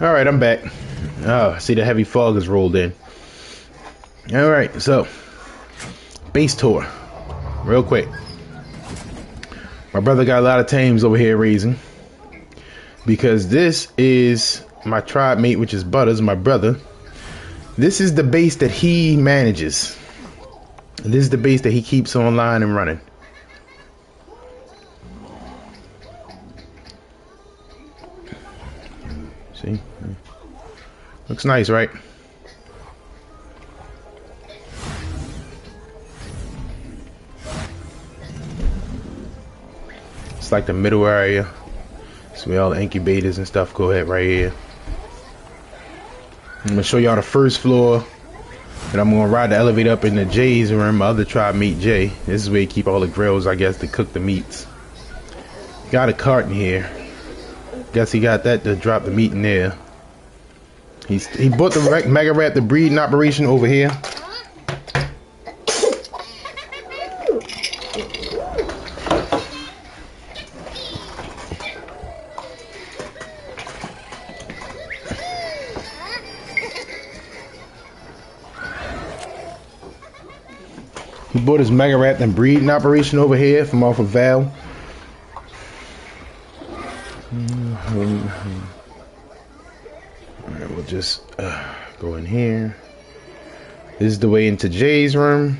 Alright, I'm back. Oh, I see the heavy fog has rolled in. Alright, so base tour. Real quick. My brother got a lot of tames over here raising. Because this is my tribe mate, which is Butters, my brother. This is the base that he manages. This is the base that he keeps online and running. See? Looks nice, right? It's like the middle area. So we all the incubators and stuff go ahead right here. I'm gonna show y'all the first floor. And I'm gonna ride the elevator up in the Jay's room, my other tribe meet Jay. This is where you keep all the grills, I guess, to cook the meats. Got a cart in here. Guess he got that to drop the meat in there. He bought the Mega Rat, the breeding operation over here. He bought his Mega Rat and breeding operation over here from off of Val. Alright, we'll just go in here. This is the way into Jay's room.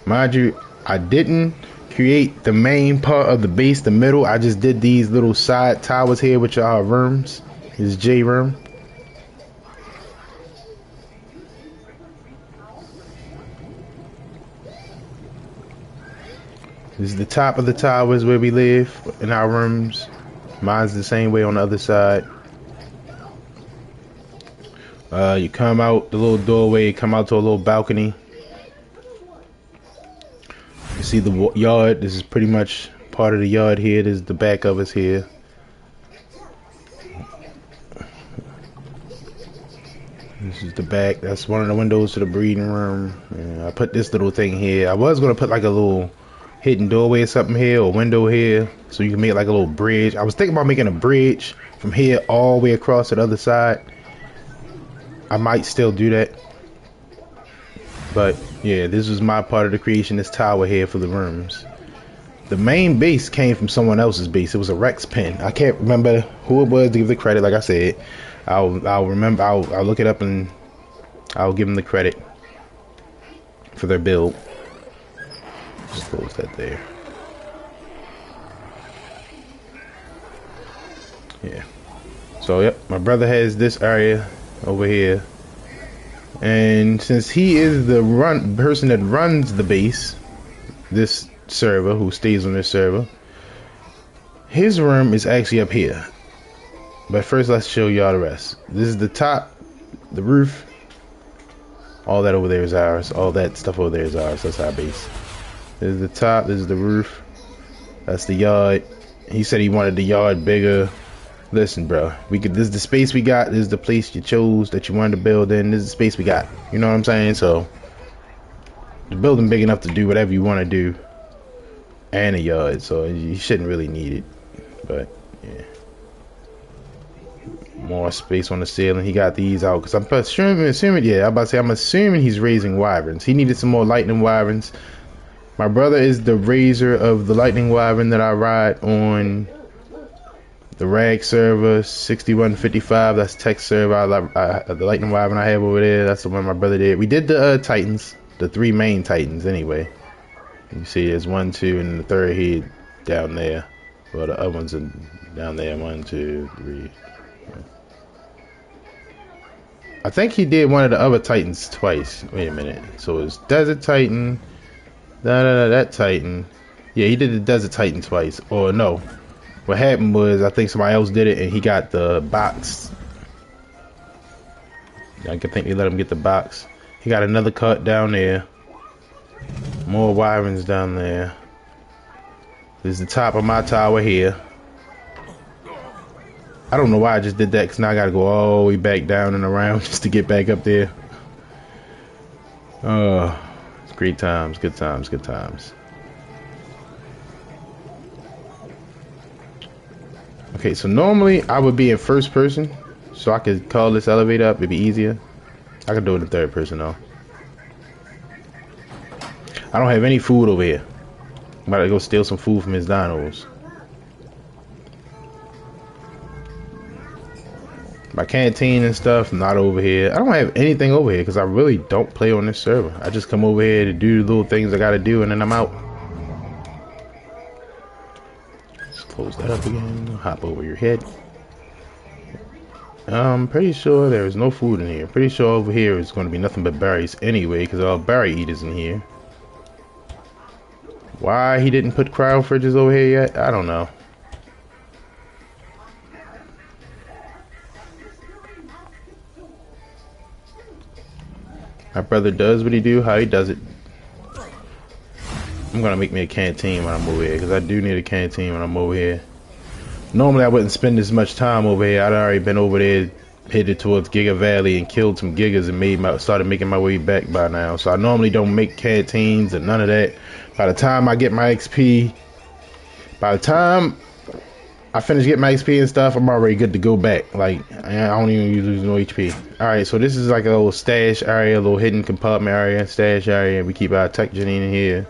Mind you, I didn't create the main part of the base, the middle. I just did these little side towers here, which are our rooms. This is Jay room. This is the top of the towers where we live in our rooms. Mine's the same way on the other side. You come out the little doorway, you come out to a little balcony. You see the yard. This is pretty much part of the yard here. This is the back of us here. This is the back. That's one of the windows to the breeding room. And I put this little thing here. I was going to put like a little hidden doorway or something here, or window here, so you can make like a little bridge. I was thinking about making a bridge from here all the way across to the other side. I might still do that, but yeah, this was my part of the creation, this tower here for the rooms. The main base came from someone else's base. It was a Rex pen. I can't remember who it was to give the credit. Like I said, I'll remember. I'll look it up and I'll give them the credit for their build. Just close that there. Yeah. So yep, my brother has this area over here, and since he is the person that runs the base, this server, who stays on this server, his room is actually up here. But first, let's show y'all the rest. This is the top, the roof. All that over there is ours. All that stuff over there is ours. That's our base. This is the top. This is the roof. That's the yard. He said he wanted the yard bigger. Listen, bro. This is the space we got. This is the place you chose that you wanted to build in. This is the space we got. You know what I'm saying? So the building big enough to do whatever you want to do, and a yard. So you shouldn't really need it. But yeah. More space on the ceiling. He got these out because I'm assuming. Yeah, I'm about to say. I'm assuming he's raising wyverns. He needed some more lightning wyverns. My brother is the raiser of the lightning wyvern that I ride on the rag server 6155. That's tech server. The lightning wyvern I have over there, that's the one my brother did. We did the titans, the 3 main titans anyway. You see there's 1, 2, and the third head down there. Well, the other ones are down there. 1, 2, 3. I think he did one of the other titans twice. Wait a minute. So it's desert titan, that titan. Yeah, he did the desert titan twice. Or no, what happened was I think somebody else did it and he got the box. I think they let him get the box. He got another cut down there. More wyverns down there. This is the top of my tower here. I don't know why I just did that, because now I gotta go all the way back down and around just to get back up there. It's great times, good times, good times. Okay, so normally I would be in first person, so I could call this elevator up. It'd be easier. I could do it in third person though. I don't have any food over here. I'm about to go steal some food from his dinos. My canteen and stuff, not over here. I don't have anything over here because I really don't play on this server. I just come over here to do the little things I gotta do and then I'm out. Let's close that up again. Hop over your head. I'm pretty sure there is no food in here. Pretty sure over here is going to be nothing but berries anyway because all berry eaters in here. Why he didn't put cryo fridges over here yet, I don't know. My brother does what he do, how he does it. I'm gonna make me a canteen when I'm over here, because I do need a canteen when I'm over here. Normally I wouldn't spend as much time over here. I'd already been over there, headed towards Giga Valley and killed some gigas and started making my way back by now. So I normally don't make canteens and none of that. By the time I get my XP, by the time I finish getting my XP and stuff, I'm already good to go back. Like, I don't even use no HP. Alright, so this is like a little stash area, a little hidden compartment area, stash area. We keep our tech Janine in here.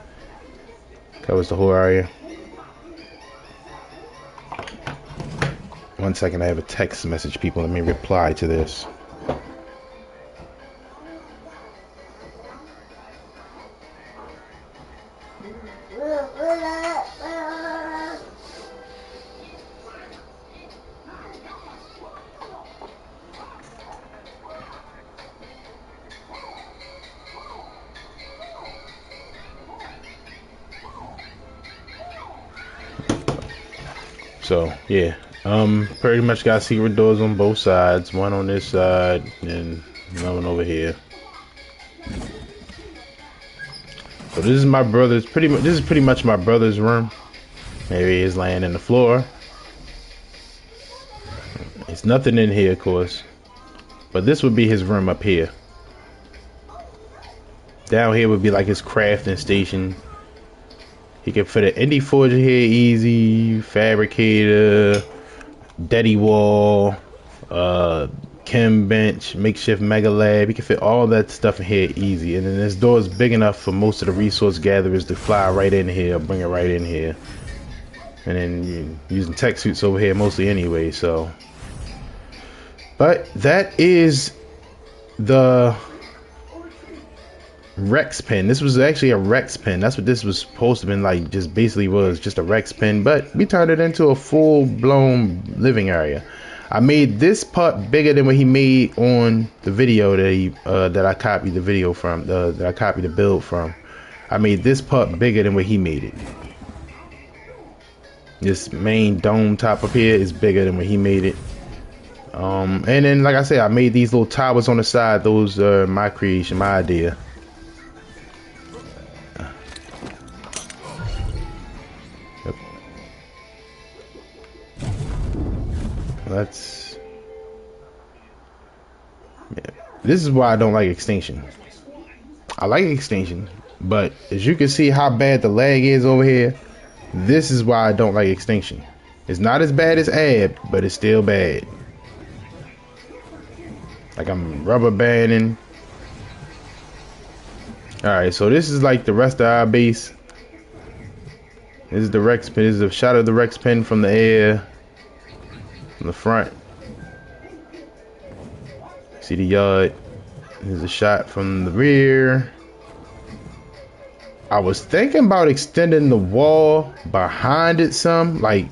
Covers the whole area. 1 second, I have a text message, people. Let me reply to this. So yeah, pretty much got secret doors on both sides. One on this side and another one over here. So this is my brother's this is pretty much my brother's room. There he is laying in the floor. There's nothing in here, of course, but this would be his room up here. Down here would be like his crafting station. He can fit an indie forger here easy, fabricator, daddy wall, chem bench, makeshift mega lab. He can fit all that stuff in here easy. And then this door is big enough for most of the resource gatherers to fly right in here, bring it right in here. And then you're using tech suits over here mostly anyway, so. But that is the Rex pen. This was actually a Rex pen. That's what this was supposed to be like. Just basically was just a Rex pen, but we turned it into a full-blown living area. I made this part bigger than what he made on the video that I copied the video from. That I copied the build from. I made this part bigger than what he made it. This main dome top up here is bigger than what he made it. And then, like I said, I made these little towers on the side. Those are my creation, my idea. Let's. Yeah. This is why I don't like extinction. I like extinction, but as you can see how bad the lag is over here, this is why I don't like extinction. It's not as bad as AB, but it's still bad. Like I'm rubber banding. Alright, so this is like the rest of our base. This is the Rex pen. This is a shot of the Rex pen from the air. From the front. See the yard. Here's a shot from the rear. I was thinking about extending the wall behind it some. Like,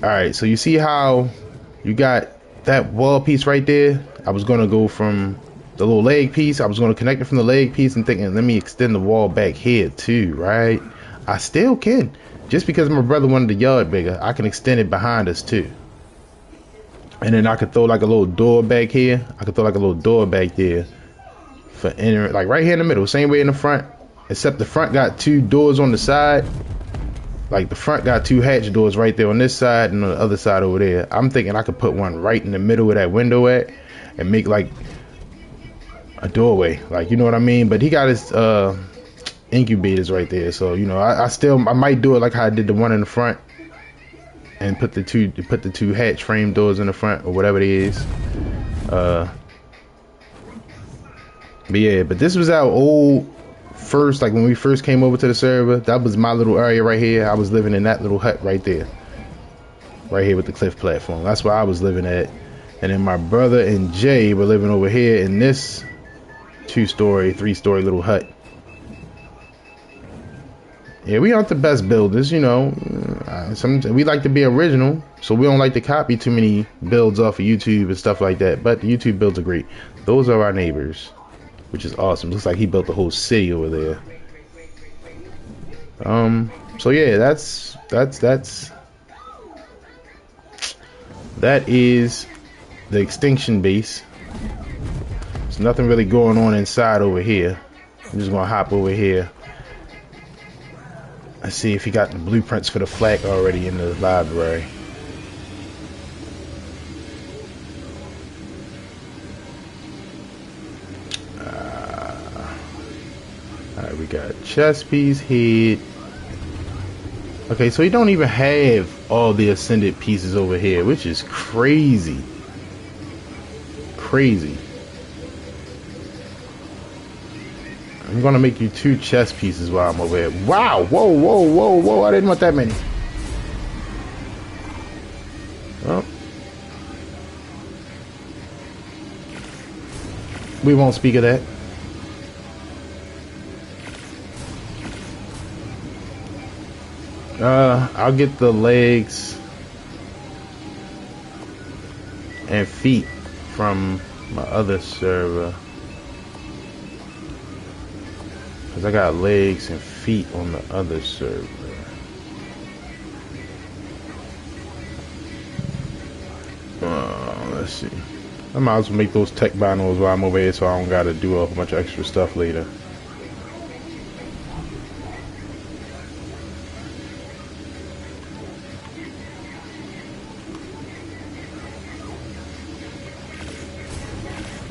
alright, so you see how you got that wall piece right there? I was going to go from the little leg piece. I was going to connect it from the leg piece and thinking, let me extend the wall back here too, right? I still can. Just because my brother wanted the yard bigger, I can extend it behind us too. And then I could throw like a little door back here. I could throw like a little door back there for entering, like right here in the middle, same way in the front, except the front got two doors on the side. Like the front got two hatch doors right there on this side and on the other side over there. I'm thinking I could put one right in the middle of that window at and make like a doorway, like, you know what I mean? But he got his incubators right there, so you know, I might do it like how I did the one in the front. and put the two hatch frame doors in the front or whatever it is. But yeah, but this was our old first, like when we first came over to the server. That was my little area right here. I was living in that little hut right there, right here with the cliff platform. That's where I was living at. And then my brother and Jay were living over here in this 2-story, 3-story little hut. Yeah, we aren't the best builders, you know. We like to be original, so we don't like to copy too many builds off of YouTube and stuff like that. But the YouTube builds are great. Those are our neighbors, which is awesome. Looks like he built the whole city over there. So yeah, that is the extinction base. There's nothing really going on inside over here. I'm just gonna hop over here. Let's see if he got the blueprints for the flak already in the library. Alright, we got chest piece, head. Okay, so he don't even have all the ascended pieces over here, which is crazy. Crazy. I'm gonna make you 2 chest pieces while I'm over here. Wow! Whoa, whoa, whoa, whoa! I didn't want that many. Well, we won't speak of that. I'll get the legs and feet from my other server. Cause I got legs and feet on the other server. Let's see. I might as well make those tech binos while I'm over here, so I don't gotta do a bunch of extra stuff later.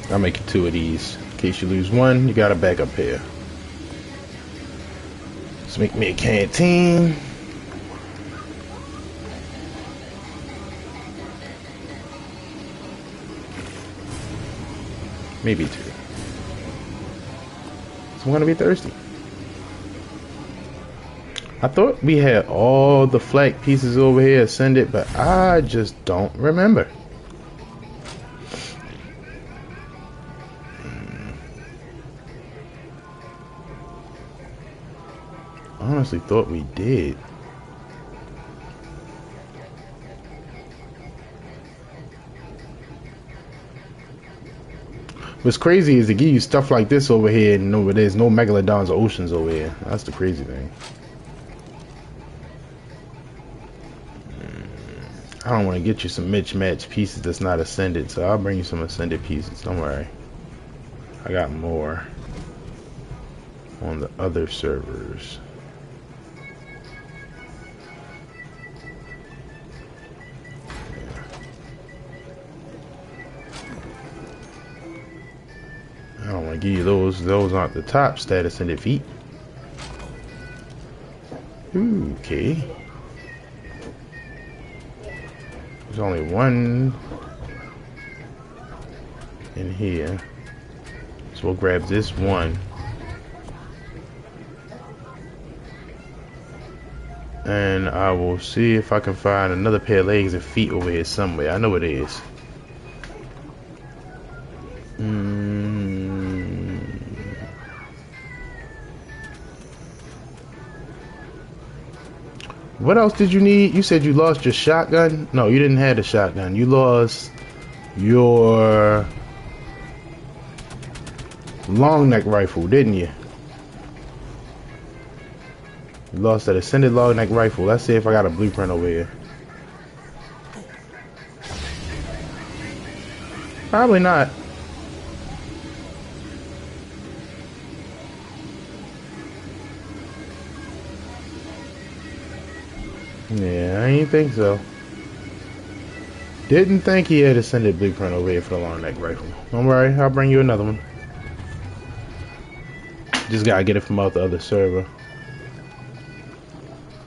I'll make you 2 of these. In case you lose one, you got a backup pair. Let's make me a canteen. Maybe 2. So I'm gonna be thirsty. I thought we had all the flak pieces over here ascended, but I just don't remember. I honestly thought we did. What's crazy is to give you stuff like this over here and there's no megalodons or oceans over here. That's the crazy thing. I don't want to get you some mismatched pieces that's not ascended, so I'll bring you some ascended pieces. Don't worry. I got more on the other servers. I don't want to give you those. Those aren't the top status in defeat. Okay. There's only one in here. So we'll grab this one. And I will see if I can find another pair of legs and feet over here somewhere. I know it is. What else did you need? You said you lost your shotgun? No, you didn't have the shotgun. You lost your long neck rifle, didn't you? You lost that ascended long neck rifle. Let's see if I got a blueprint over here. Probably not. Yeah, I ain't think so. Didn't think he had ascended blueprint over here for the long neck rifle. Don't worry, I'll bring you another one. Just gotta get it from out the other server.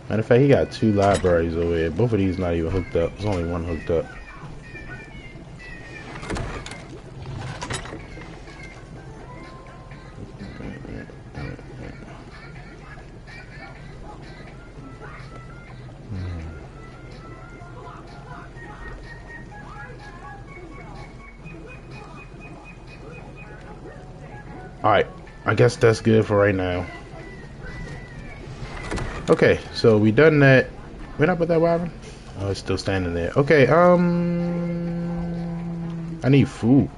Matter of fact, he got 2 libraries over here. Both of these not even hooked up. There's only one hooked up. Alright, I guess that's good for right now. Okay, so we done that. Where did I put that wyvern? Oh, it's still standing there. Okay, I need food.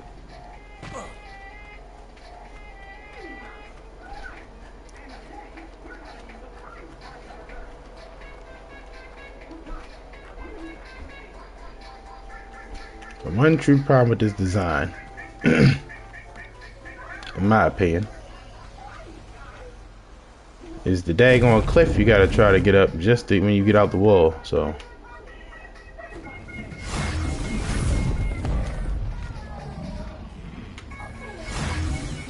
The one true problem with this design, in my opinion, is the daggone cliff you gotta try to get up just when you get out the wall, so.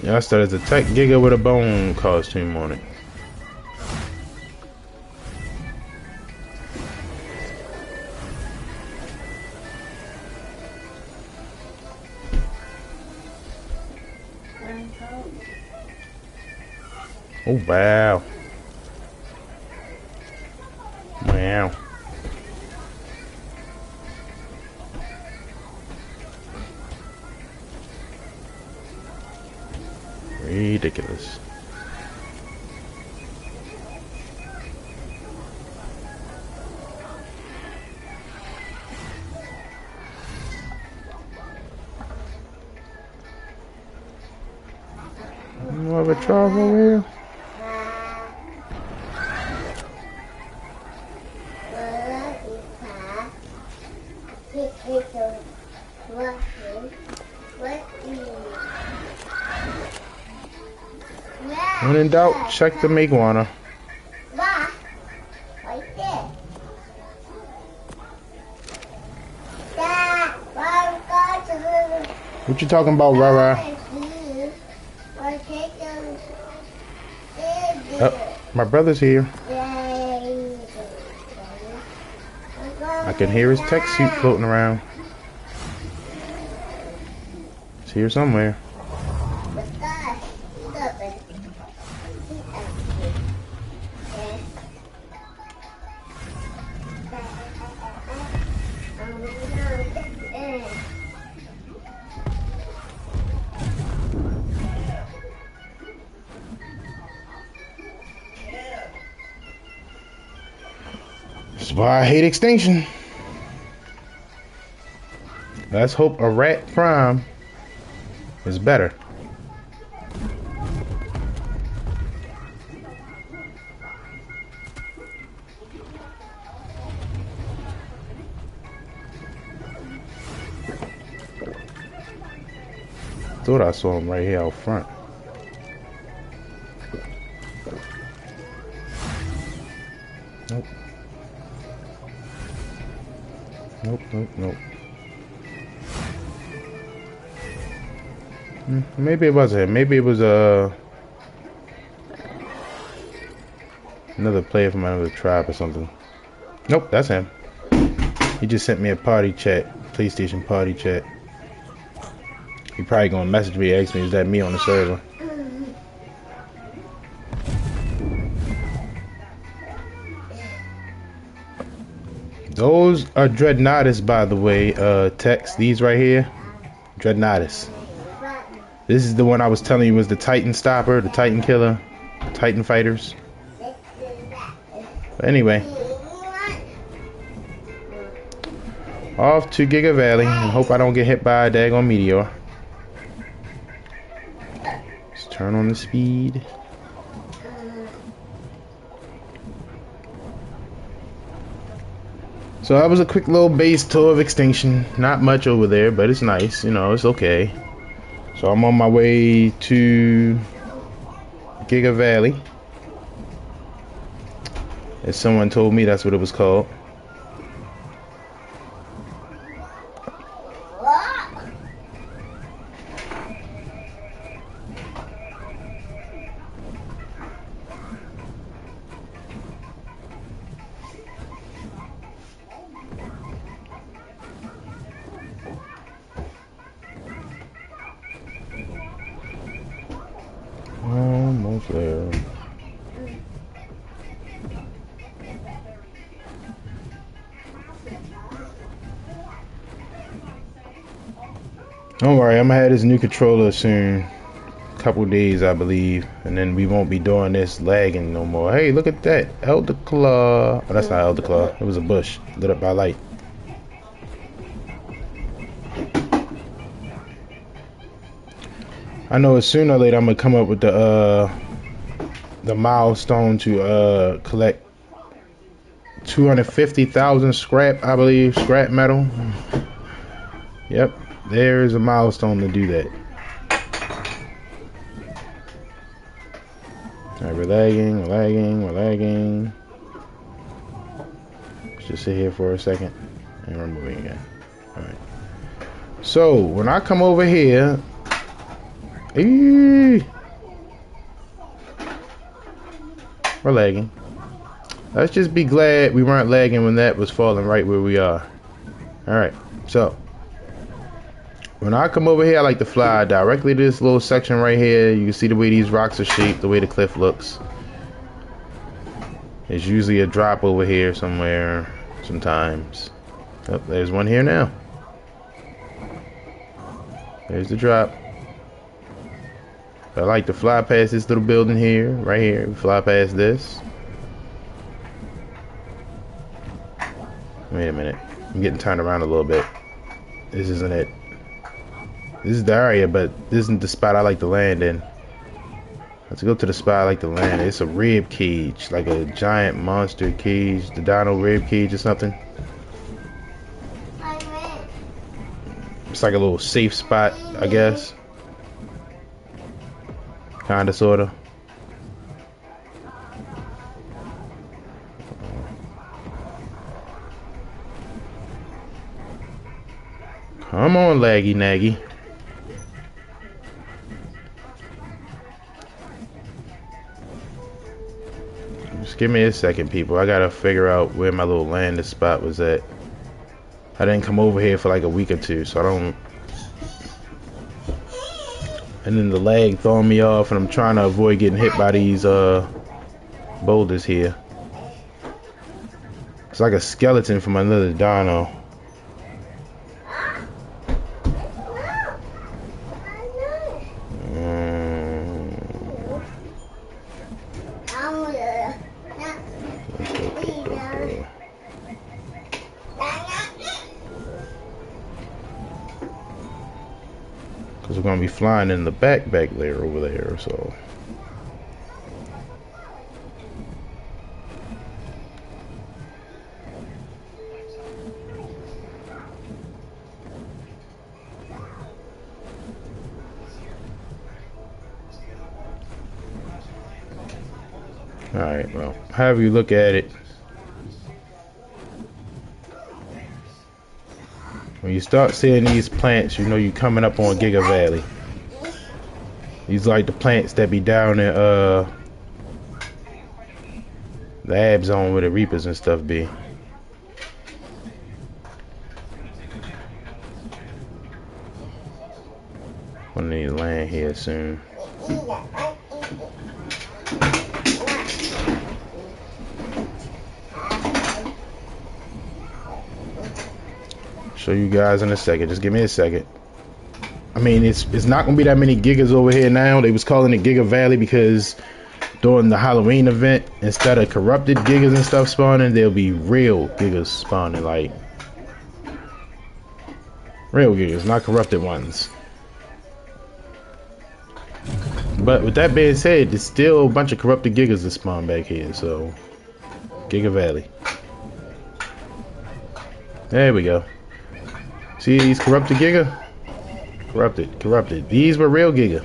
Yeah, I started to Tech Giga with a bone costume on it. Oh, wow. Wow. Ridiculous. More of a travel wheel. When in doubt, check the iguana. What you talking about, Rara? Oh, my brother's here. I can hear his tech suit floating around. It's here somewhere. That's why I hate extinction. Let's hope a rat prime is better. Thought I saw him right here out front. Nope. Nope, nope, nope. Maybe it wasn't him. Maybe it was another player from another tribe or something. Nope, that's him. He just sent me a party chat, PlayStation party chat. He probably gonna message me, ask me, is that me on the server? Those are Dreadnoughtus, by the way, Tex. These right here, Dreadnoughtus. This is the one I was telling you was the Titan stopper, the Titan killer, Titan fighters. But anyway, off to Giga Valley and hope I don't get hit by a daggone meteor. Let's turn on the speed. So that was a quick little base tour of Extinction. Not much over there, but it's nice. You know, it's okay. So I'm on my way to Giga Valley. As someone told me that's what it was called. flare. Don't worry, I'm gonna have this new controller soon. Couple days, I believe, and then we won't be doing this lagging no more. Hey, look at that elder claw. Oh, that's not elder claw. It was a bush lit up by light. I know sooner or later I'm gonna come up with the milestone to collect 250,000 scrap, I believe, scrap metal. Yep, there is a milestone to do that. Alright, we're lagging. Let's just sit here for a second and we're moving again. Alright. So, when I come over here, we're lagging. Let's just be glad we weren't lagging when that was falling right where we are. Alright, so when I come over here, I like to fly directly to this little section right here. You can see the way these rocks are shaped, the way the cliff looks. There's usually a drop over here somewhere, sometimes. Oh, there's one here now. There's the drop. I like to fly past this little building here, right here. Fly past this. Wait a minute. I'm getting turned around a little bit. This isn't it. This is the area, but this isn't the spot I like to land in. Let's go to the spot I like to land in. It's a rib cage, like a giant monster cage, the dino rib cage or something. It's like a little safe spot, I guess. Kinda, sorta. Come on, laggy naggy. Just give me a second, people. I gotta figure out where my little landing spot was at. I didn't come over here for like a week or two, so I don't. And then the lag throwing me off, and I'm trying to avoid getting hit by these boulders here. It's like a skeleton from another dino. Because we're going to be flying in the back there over there, so. Alright, well, however you look at it, when you start seeing these plants, you know you're coming up on Giga Valley. These like the plants that be down in the ab zone where the reapers and stuff be. I need to land here soon. Show you guys in a second. Just give me a second. I mean, it's not gonna be that many gigas over here now. They was calling it Giga Valley because during the Halloween event, instead of corrupted gigas and stuff spawning, there'll be real gigas spawning, like real gigas, not corrupted ones. But with that being said, there's still a bunch of corrupted gigas that spawn back here, so Giga Valley. There we go. See these corrupted giga? Corrupted. These were real giga.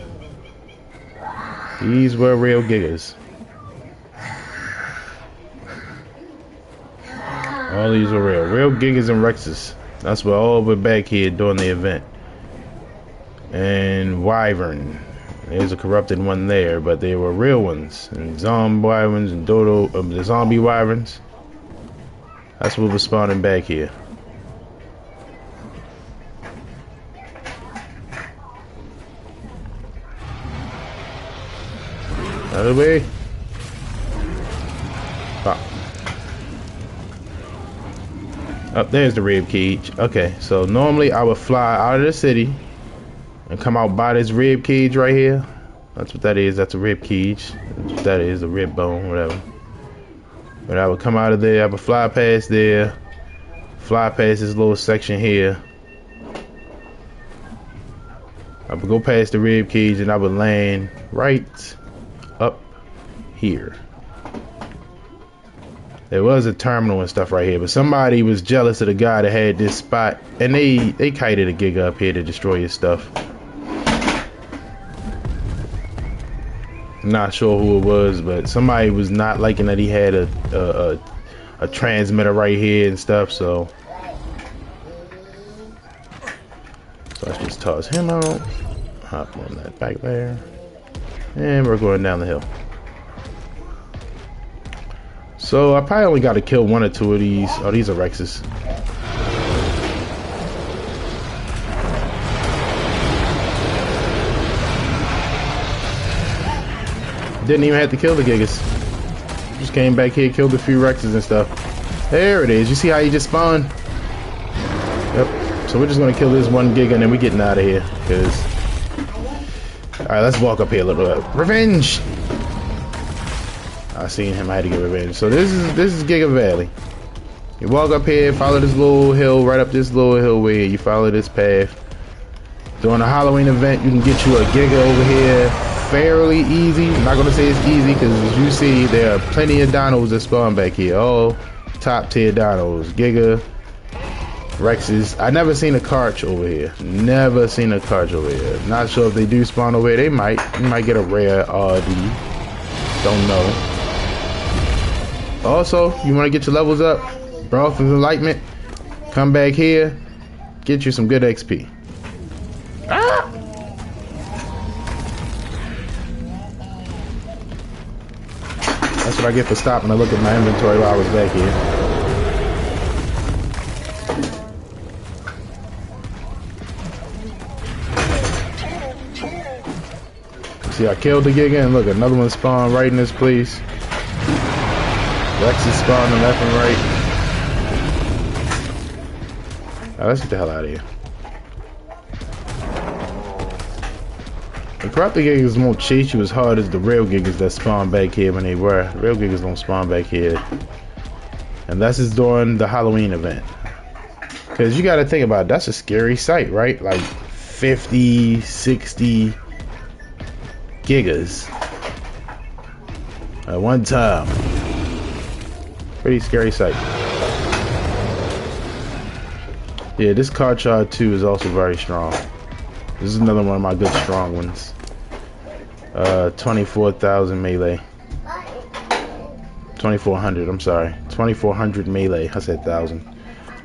These were real gigas. All these were real. Real gigas and rexes. That's what all were back here during the event. And wyvern. There's a corrupted one there, but they were real ones. And zombie wyverns and the zombie wyverns. That's what was spawning back here. Out of the way. Up there's the rib cage. Okay, so normally I would fly out of the city and come out by this rib cage right here. That's what that is. That's a rib cage. That's what that is, a rib bone, whatever. But I would come out of there. I would fly past there. Fly past this little section here. I would go past the rib cage and I would land right up here. There was a terminal and stuff right here, but somebody was jealous of the guy that had this spot, and they kited a Giga up here to destroy his stuff. Not sure who it was, but somebody was not liking that he had a transmitter right here and stuff, so let's just toss him out. Hop on that back there. And we're going down the hill. So I probably only got to kill one or two of these. Oh, these are Rexes. Didn't even have to kill the Gigas. Just came back here, killed a few Rexes and stuff. There it is. You see how he just spawned? Yep. So we're just gonna kill this one Giga and then we're getting out of here. Alright, let's walk up here a little bit. Revenge! I seen him, I had to get revenge. So this is Giga Valley. You walk up here, follow this little hill, right up this little hill where you follow this path. During a Halloween event, you can get you a Giga over here fairly easy. I'm not gonna say it's easy because as you see, there are plenty of dinos that spawn back here. All top tier dinos. Giga, Rexes. I never seen a Karch over here. Never seen a Karch over here. Not sure if they do spawn over here. They might. You might get a rare RD. Don't know. Also, you want to get your levels up, Broth of Enlightenment, come back here, get you some good XP. Ah! That's what I get for stopping to look at my inventory while I was back here. See, I killed the Giga and look, another one spawned right in this place. Rex is spawning left and right. Right, let's get the hell out of here. The corrupted Gigas won't chase you as hard as the real Gigas that spawn back here when they were. Real Gigas don't spawn back here. And that's just during the Halloween event. Because you got to think about it, that's a scary sight, right? Like 50, 60 Gigas at one time. Pretty scary sight. Yeah, this card chart too is also very strong. This is another one of my good strong ones. 24,000 melee. 2,400, I'm sorry. 2,400 melee. I said 1,000.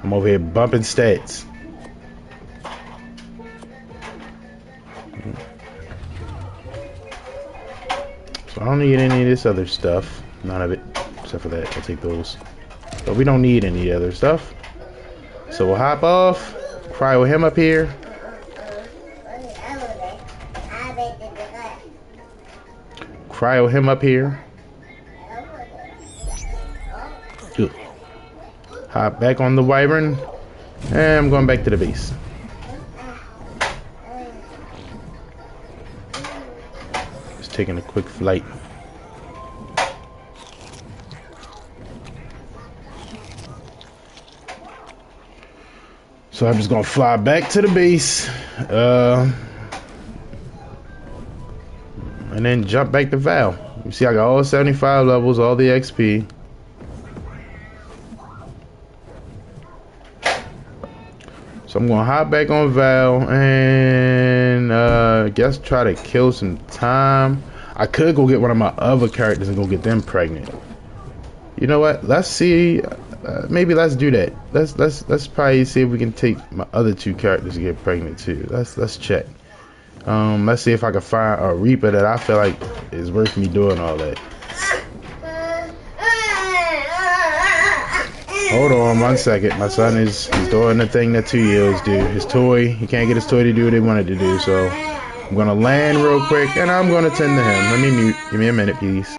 I'm over here bumping stats. So I don't need any of this other stuff. None of it. Except for that, I'll take those. But we don't need any other stuff. So we'll hop off. Cryo him up here. Cryo him up here. Good. Hop back on the Wyvern. And I'm going back to the base. Just taking a quick flight. So I'm just gonna fly back to the base, and then jump back to Val. You see, I got all 75 levels, all the XP. So I'm gonna hop back on Val and guess try to kill some time. I could go get one of my other characters and go get them pregnant. You know what? Let's see. Maybe let's do that. Let's probably see if we can take my other two characters to get pregnant too. Let's check. Let's see if I can find a Reaper that I feel like is worth me doing all that. Hold on 1 second. My son is doing the thing that 2-year-olds do. His toy, he can't get his toy to do what he wanted to do, so I'm gonna land real quick, and I'm gonna tend to him. Let me mute. Give me a minute, please.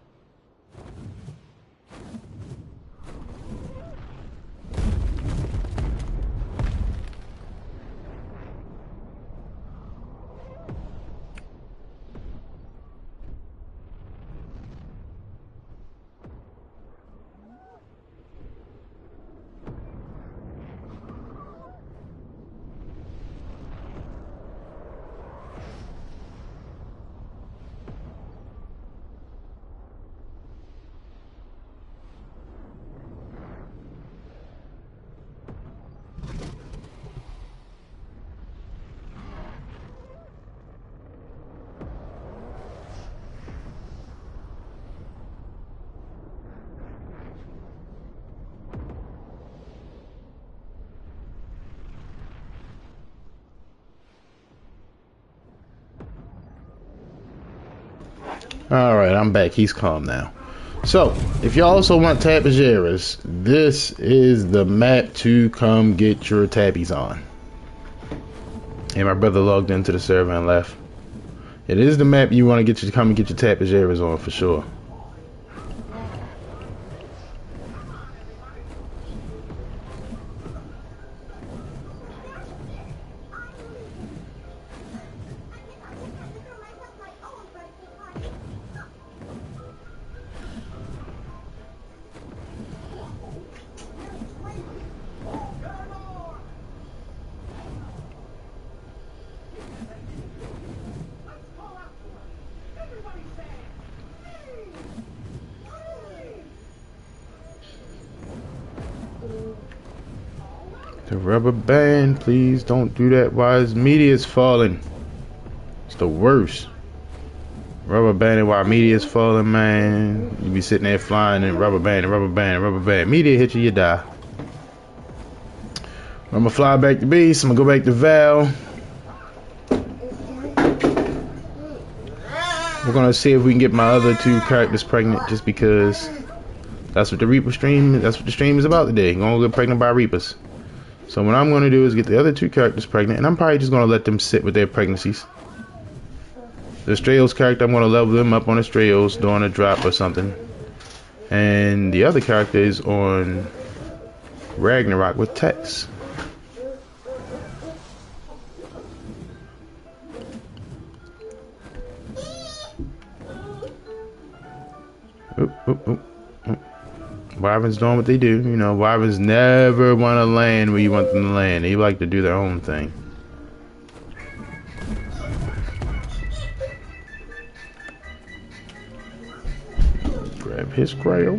Alright, I'm back. He's calm now. So, if you also want tapageras, this is the map to come get your tappies on. And my brother logged into the server and left. It is the map you want to get you to come and get your tapageras on for sure. The rubber band, please don't do that while his media is falling. It's the worst. Rubber banding while media is falling, man. You be sitting there flying and rubber band, rubber band, rubber band. Media hit you, you die. I'm gonna fly back to base. I'm gonna go back to Val. We're gonna see if we can get my other two characters pregnant, just because that's what the Reaper stream. That's what the stream is about today. Gonna get pregnant by Reapers. So what I'm gonna do is get the other two characters pregnant, and I'm probably just gonna let them sit with their pregnancies. The Strayos character, I'm gonna level them up on the Strayos during a drop or something, and the other character is on Ragnarok with Tex. Oop, oop, oop. Wyverns doing what they do. You know, Wyverns never want to land where you want them to land. They like to do their own thing. Grab his Grail.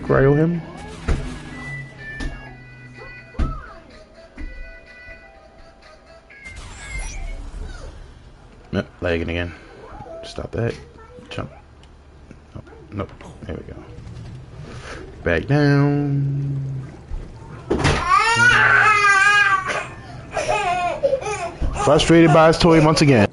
Grail him. Nope, lagging again. Stop that. Jump. Nope, nope. There we go. Back down. Frustrated by his toy once again.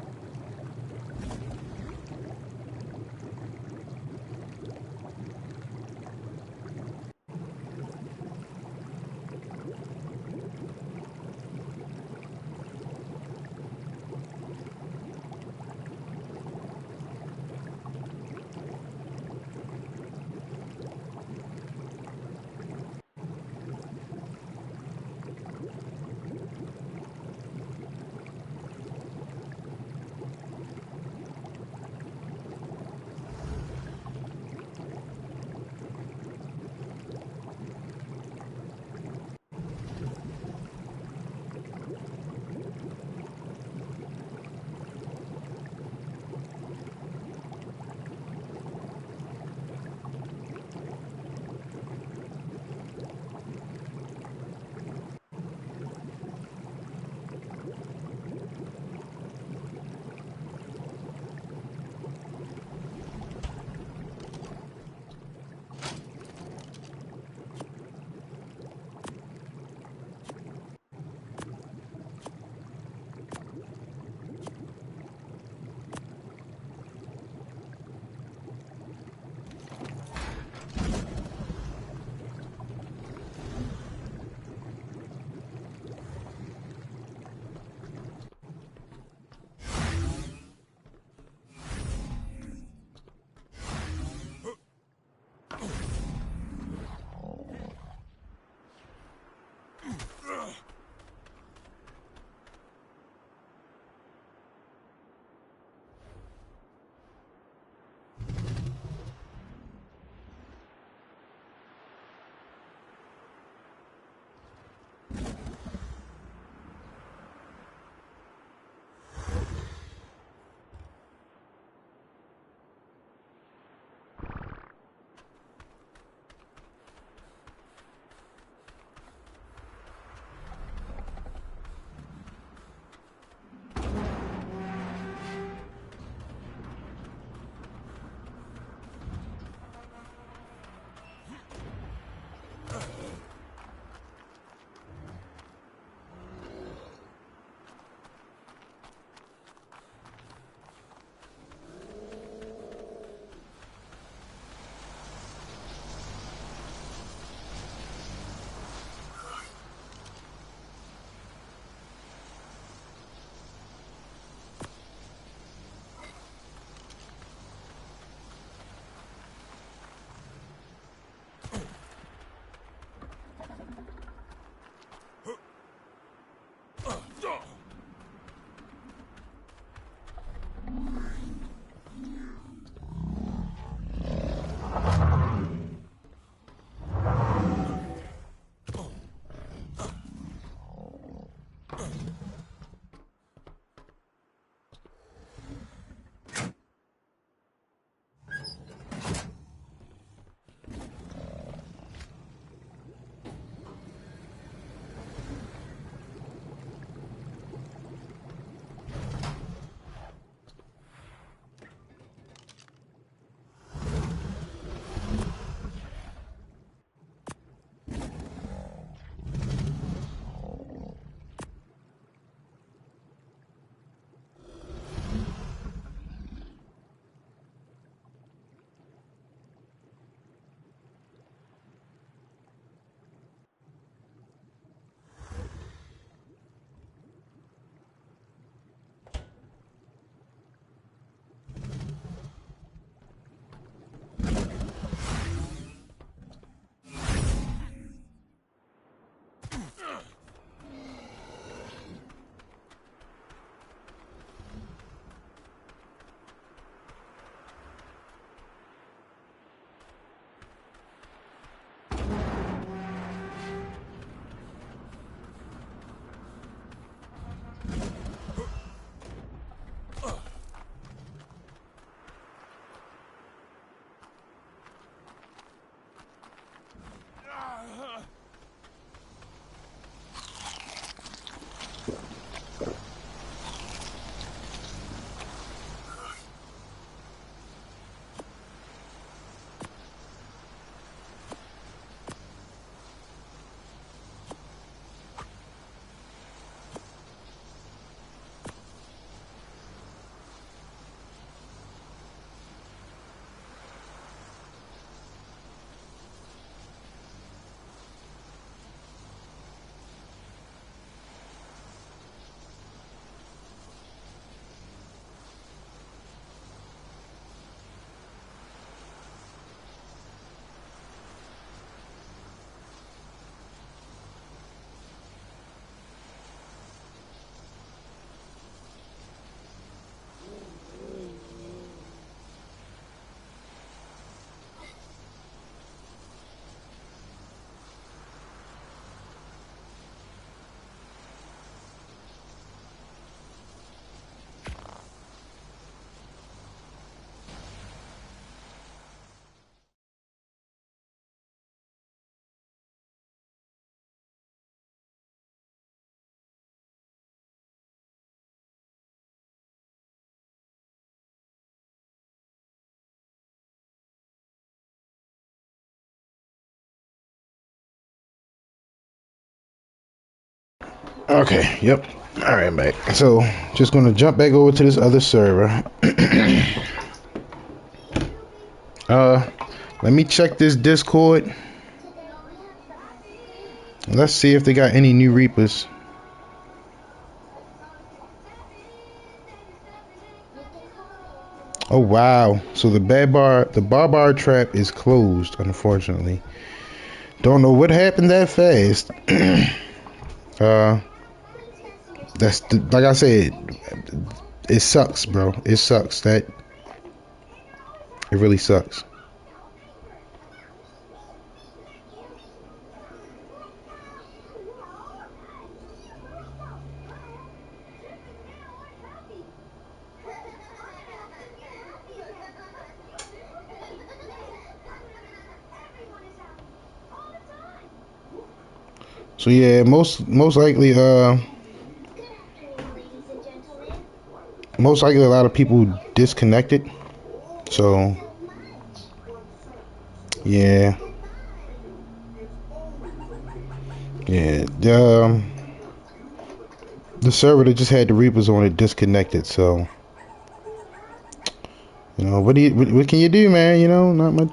Okay, yep. All right, back. So, just gonna jump back over to this other server. uh, Let me check this Discord. Let's see if they got any new Reapers. Oh wow! So the barbar trap is closed, unfortunately. Don't know what happened that fast. uh, like I said, it sucks, bro. It sucks. It really sucks. So yeah, most likely a lot of people disconnected. So yeah, yeah. The server that just had the Reapers on it disconnected. So what can you do, man? Not much.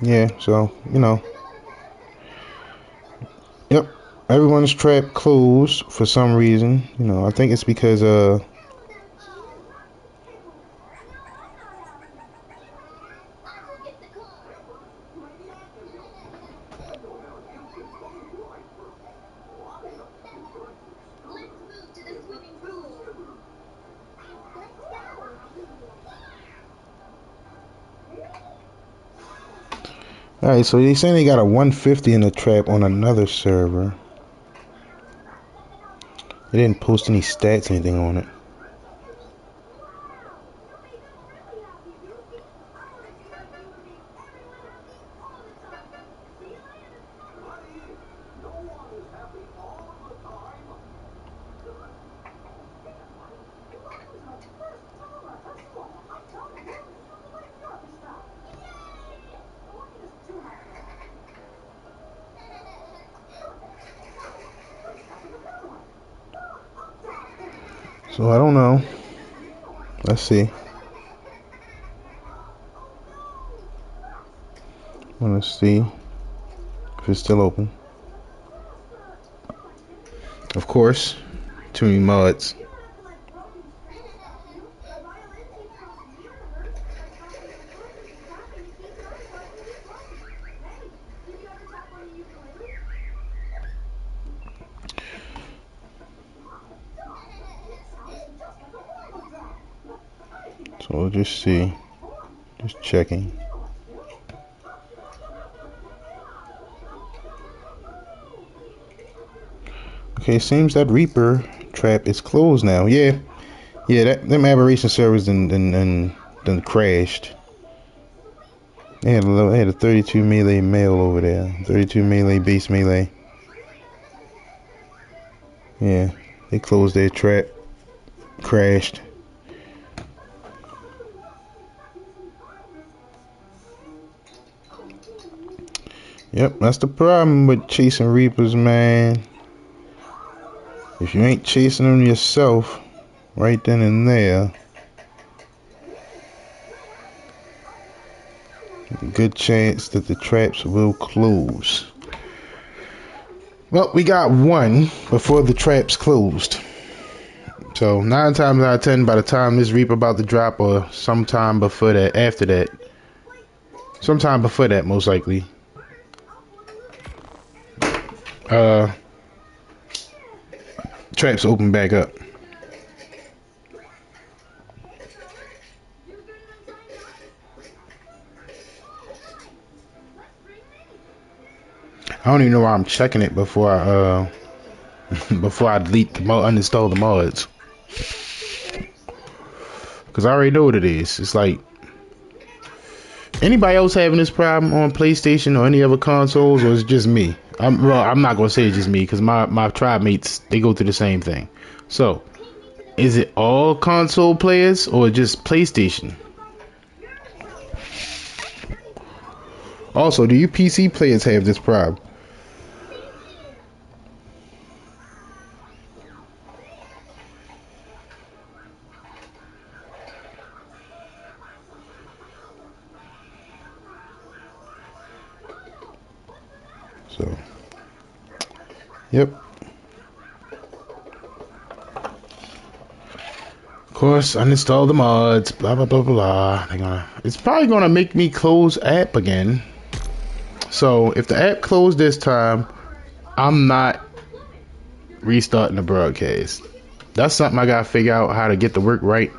Yeah. So yep. Everyone's trap closed for some reason. I think it's because all right. So they saying they got a 150 in the trap on another server. They didn't post any stats, anything on it. So I don't know. Let's see. Want to see if it's still open. Of course, too many mods. So we'll just see. Just checking. Okay, seems that Reaper trap is closed now. Yeah, them aberration servers done crashed. They had a 32 melee male over there. 32 melee base melee. Yeah, they closed their trap. Crashed. Yep, that's the problem with chasing Reapers, man. If you ain't chasing them yourself, right then and there, good chance that the traps will close. Well, we got one before the traps closed. So 9 times out of 10, by the time this Reaper about to drop, or sometime before that, after that, sometime before that, most likely, traps open back up. I don't even know why I'm checking it before I before I delete uninstall the mods, because I already know what it is. It's like, anybody else having this problem on PlayStation or any other consoles, or is it just me? I'm not gonna say it's just me because my tribe mates, they go through the same thing. So, is it all console players or just PlayStation? Also, do you PC players have this problem? So, yep. Of course, uninstall the mods. Blah blah blah blah. It's probably gonna make me close app again. So if the app closed this time, I'm not restarting the broadcast. That's something I gotta figure out how to get the work right.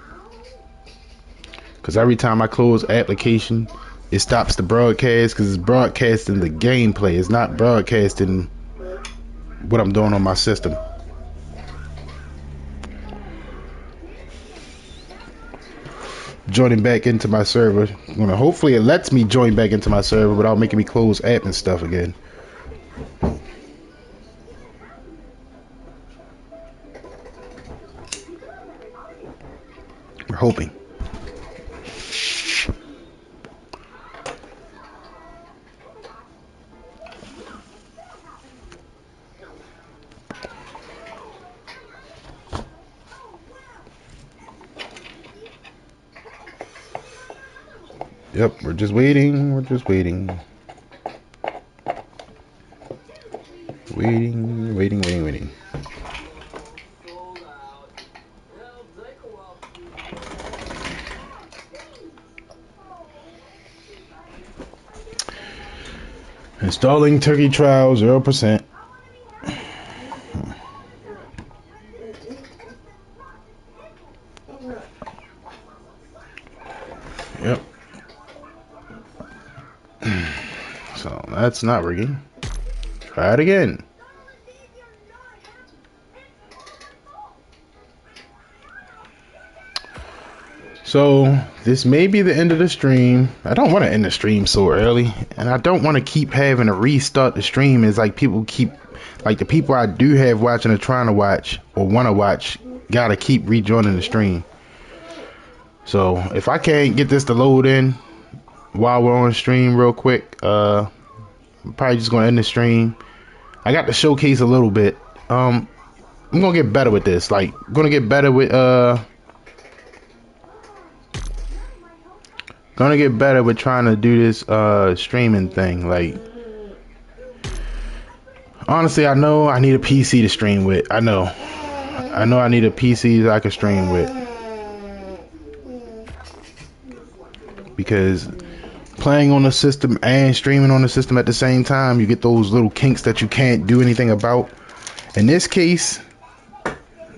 Cause every time I close application, it stops the broadcast because it's broadcasting the gameplay. It's not broadcasting what I'm doing on my system. Joining back into my server. Hopefully it lets me join back into my server without making me close app and stuff again. We're hoping. Yep, we're just waiting. We're just waiting. Waiting. Installing turkey trial 0%. Yep. So that's not working. Try it again. So this may be the end of the stream. I don't want to end the stream so early, and I don't want to keep having to restart the stream. It's like people keep, like the people I do have watching or trying to watch or want to watch, gotta keep rejoining the stream. So if I can't get this to load in while we're on stream real quick, I'm probably just gonna end the stream. I got to showcase a little bit. I'm gonna get better with this. Like, gonna get better with trying to do this streaming thing. Like, honestly, I know I need a PC to stream with. I know I need a PC that I can stream with, because playing on the system and streaming on the system at the same time, you get those little kinks that you can't do anything about. In this case,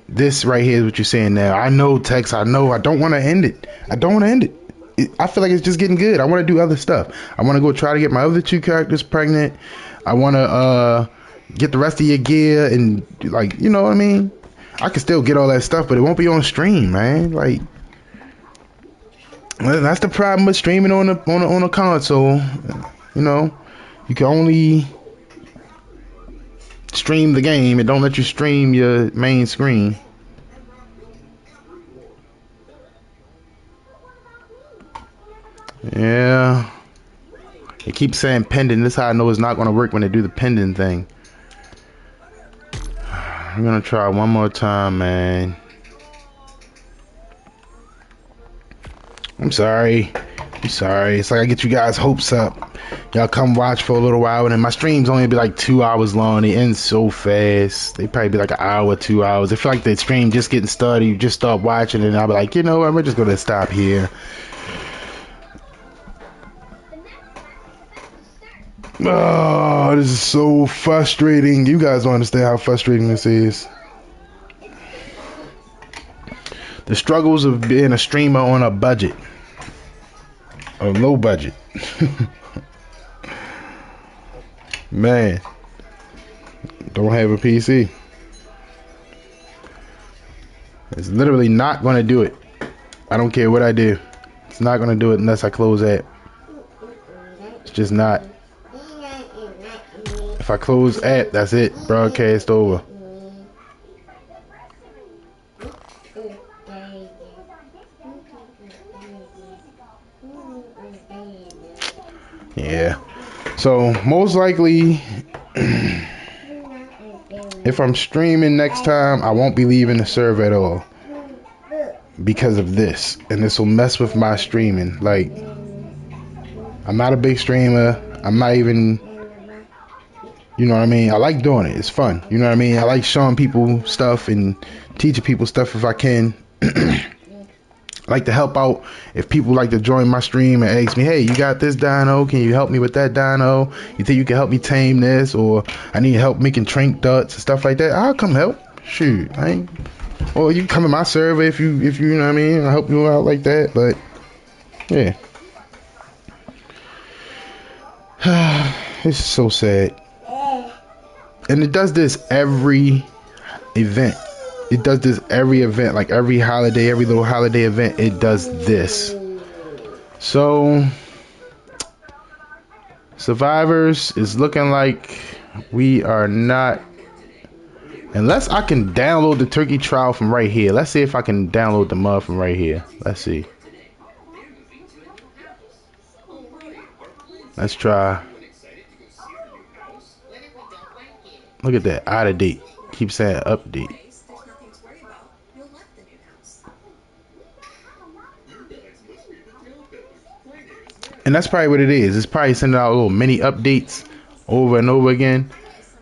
this right here is what you're saying now. I know, Tex, I know. I don't want to end it. I feel like it's just getting good. I want to do other stuff. I want to go try to get my other two characters pregnant. I want to get the rest of your gear and, like, you know what I mean? I can still get all that stuff, but it won't be on stream, man. Like, that's the problem with streaming on a console. You know, you can only stream the game. It don't let you stream your main screen. Yeah, it keeps saying pending. This is how I know it's not going to work when they do the pending thing. I'm gonna try one more time, man. I'm sorry. It's like I get you guys' hopes up. Y'all come watch for a little while, and then my streams only be like 2 hours long. They end so fast. They probably be like an hour, 2 hours. I feel like the stream just getting started. You just start watching, and I'll be like, you know what? We're just gonna stop here. Oh, this is so frustrating. You guys don't understand how frustrating this is. The struggles of being a streamer on a budget. A low budget. Man. Don't have a PC. It's literally not going to do it. I don't care what I do. It's not going to do it unless I close that. It's just not. If I close app, that's it. Broadcast over. Yeah. So most likely, if I'm streaming next time, I won't be leaving the server at all because of this, and this will mess with my streaming. Like, I'm not a big streamer. I'm not even, you know what I mean? I like doing it. It's fun. You know what I mean? I like showing people stuff and teaching people stuff if I can. I like to help out if people like to join my stream and ask me, hey, you got this dino? Can you help me with that dino? You think you can help me tame this? Or I need help making trank ducts and stuff like that. I'll come help. Shoot. I ain't, or you come in my server if you know what I mean. I'll help you out like that. But yeah. It's so sad. And it does this every event. It does this every event, like every holiday, every little holiday event, it does this. So, survivors is looking like we are not, unless I can download the turkey trial from right here. Let's see if I can download the mud from right here. Let's see. Let's try. Look at that, out of date. Keep saying update. And that's probably what it is. It's probably sending out little mini updates over and over again.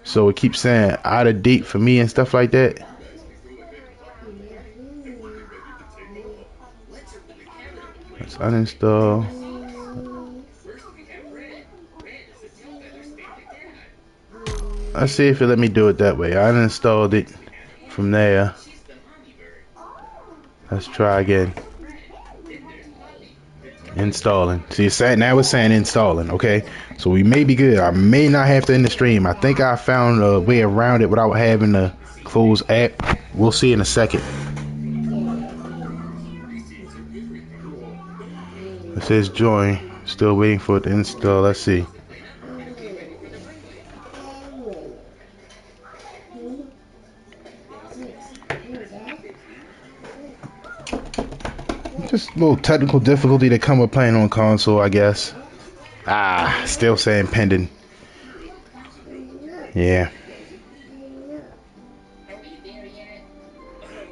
So it keeps saying out of date for me and stuff like that. Let's uninstall. Let's see if it let me do it that way. I uninstalled it from there. Let's try again. Installing. See, now it's saying installing. Okay, so we may be good. I may not have to end the stream. I think I found a way around it without having to close app. We'll see in a second. It says join. Still waiting for it to install. Let's see. Just a little technical difficulty that come with playing on console, I guess. Still saying pending. Yeah.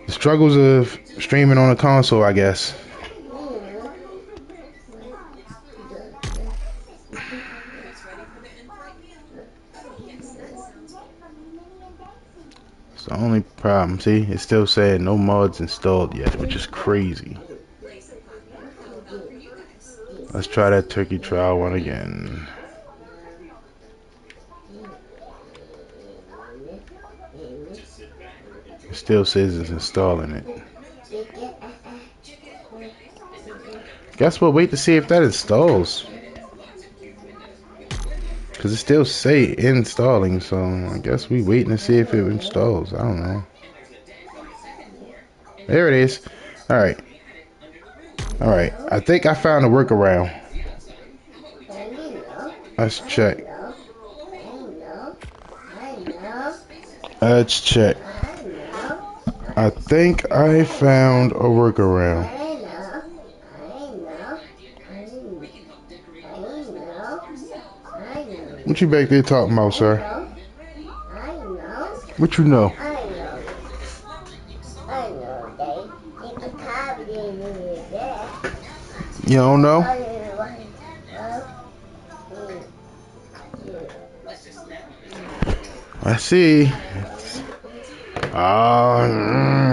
The struggles of streaming on a console, I guess. It's the only problem. See, it's still saying no mods installed yet, which is crazy. Let's try that turkey trial one again. It still says it's installing it. Guess we'll wait to see if that installs. Because it still say installing, so I guess we waiting to see if it installs. I don't know. There it is. Alright. Alright, I think I found a workaround. Let's check. Let's check. I think I found a workaround. What you back there talking about, sir? What you know? You don't know? I see.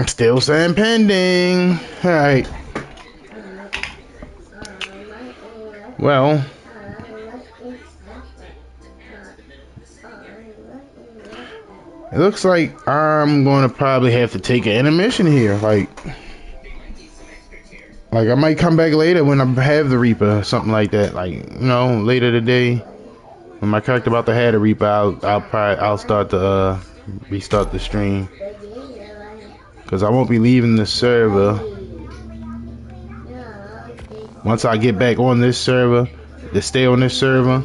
Still saying pending. Alright. Well. It looks like I'm going to probably have to take an intermission here. Like I might come back later when I have the Reaper or something like that. Like, you know, later today when my character about to have the Reaper, I'll start to restart the stream, because I won't be leaving the server. Once I get back on this server, to stay on this server,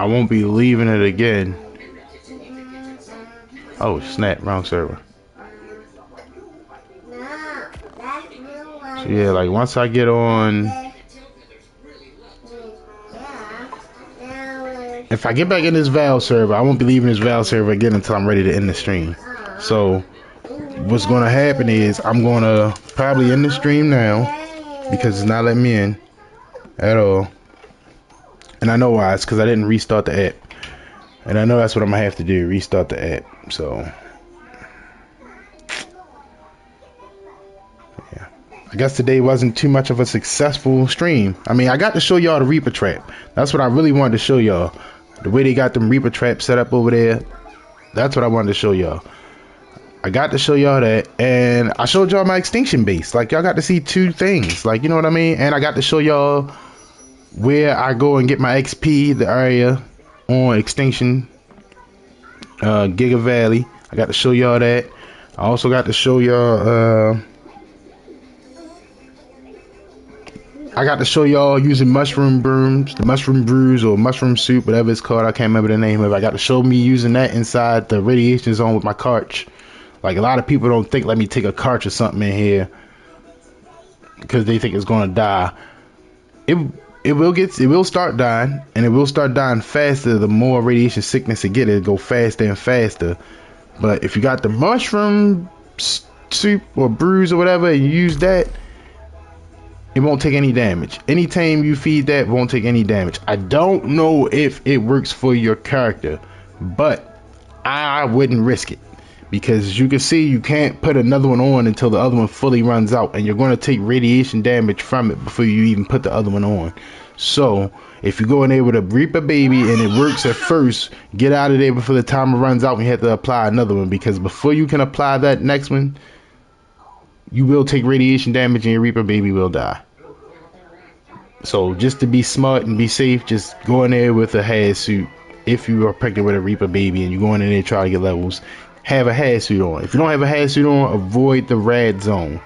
I won't be leaving it again. Oh snap, wrong server. So yeah, like once I get on, if I get back in this Val server, I won't be leaving this Val server again until I'm ready to end the stream. So what's gonna happen is I'm gonna probably end the stream now because it's not letting me in at all. And I know why. It's because I didn't restart the app. And I know that's what I'm gonna have to do, restart the app. So yeah, I guess today wasn't too much of a successful stream. I mean, I got to show y'all the Reaper trap. That's what I really wanted to show y'all. The way they got them Reaper traps set up over there. That's what I wanted to show y'all. I got to show y'all that, and I showed y'all my extinction base. Like, y'all got to see two things. Like, you know what I mean? And I got to show y'all where I go and get my XP, the area on extinction, Giga Valley. I got to show y'all that. I also got to show y'all I got to show y'all using mushroom brooms, the mushroom brews or mushroom soup, whatever it's called. I can't remember the name of it. I got to show me using that inside the radiation zone with my carch. Like, a lot of people don't think let me take a carch or something in here because they think it's gonna die. It will start dying, and it will start dying faster. The more radiation sickness it get, it'll go faster and faster. But if you got the mushroom soup or brews or whatever, and you use that, it won't take any damage. Anytime you feed that, it won't take any damage. I don't know if it works for your character, but I wouldn't risk it. Because as you can see, you can't put another one on until the other one fully runs out. And you're going to take radiation damage from it before you even put the other one on. So, if you go in there with a Reaper baby and it works at first, get out of there before the timer runs out and you have to apply another one. Because before you can apply that next one, you will take radiation damage and your Reaper baby will die. So, just to be smart and be safe, just go in there with a hazmat suit. If you are pregnant with a Reaper baby and you're going in there to try to get levels, have a hazmat suit on. If you don't have a hazmat suit on, avoid the red zone,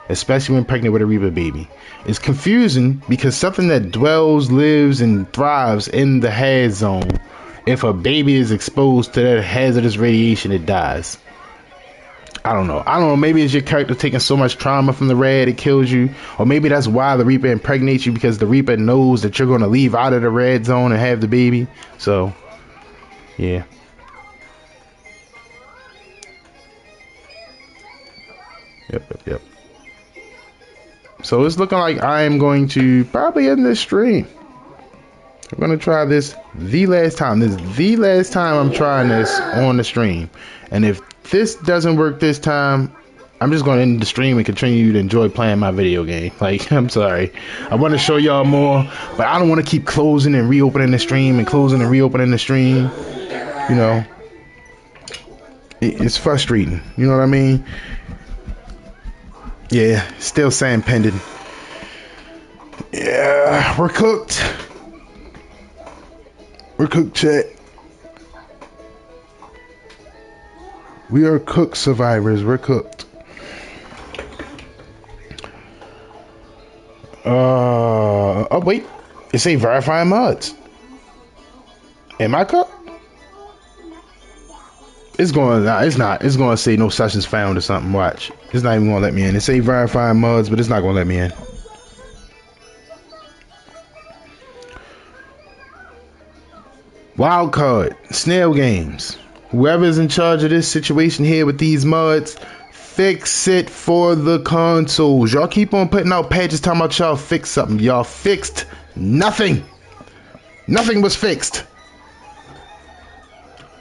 especially when pregnant with a Reaper baby. It's confusing because something that dwells, lives, and thrives in the hazmat zone, if a baby is exposed to that hazardous radiation, it dies. I don't know. Maybe it's your character taking so much trauma from the red it kills you, or maybe that's why the Reaper impregnates you, because the Reaper knows that you're going to leave out of the red zone and have the baby. So, yeah. Yep. So it's looking like I am going to probably end this stream. I'm going to try this the last time. This is the last time I'm trying this on the stream. And if this doesn't work this time, I'm just going to end the stream and continue to enjoy playing my video game. Like, I'm sorry. I want to show y'all more, but I don't want to keep closing and reopening the stream and closing and reopening the stream. You know, it's frustrating. You know what I mean? Yeah, still saying pending. Yeah, we're cooked. We're cooked, chat. We are cooked, survivors. We're cooked. Oh wait, it say verifying mods. Am I cooked? It's going. Nah, it's not. It's going to say no sessions found or something. Watch. It's not even going to let me in. It say verifying mods, but it's not going to let me in. Wild card, snail games. Whoever's in charge of this situation here with these mods, fix it for the consoles. Y'all keep on putting out patches talking about y'all fix something. Y'all fixed nothing. Nothing was fixed.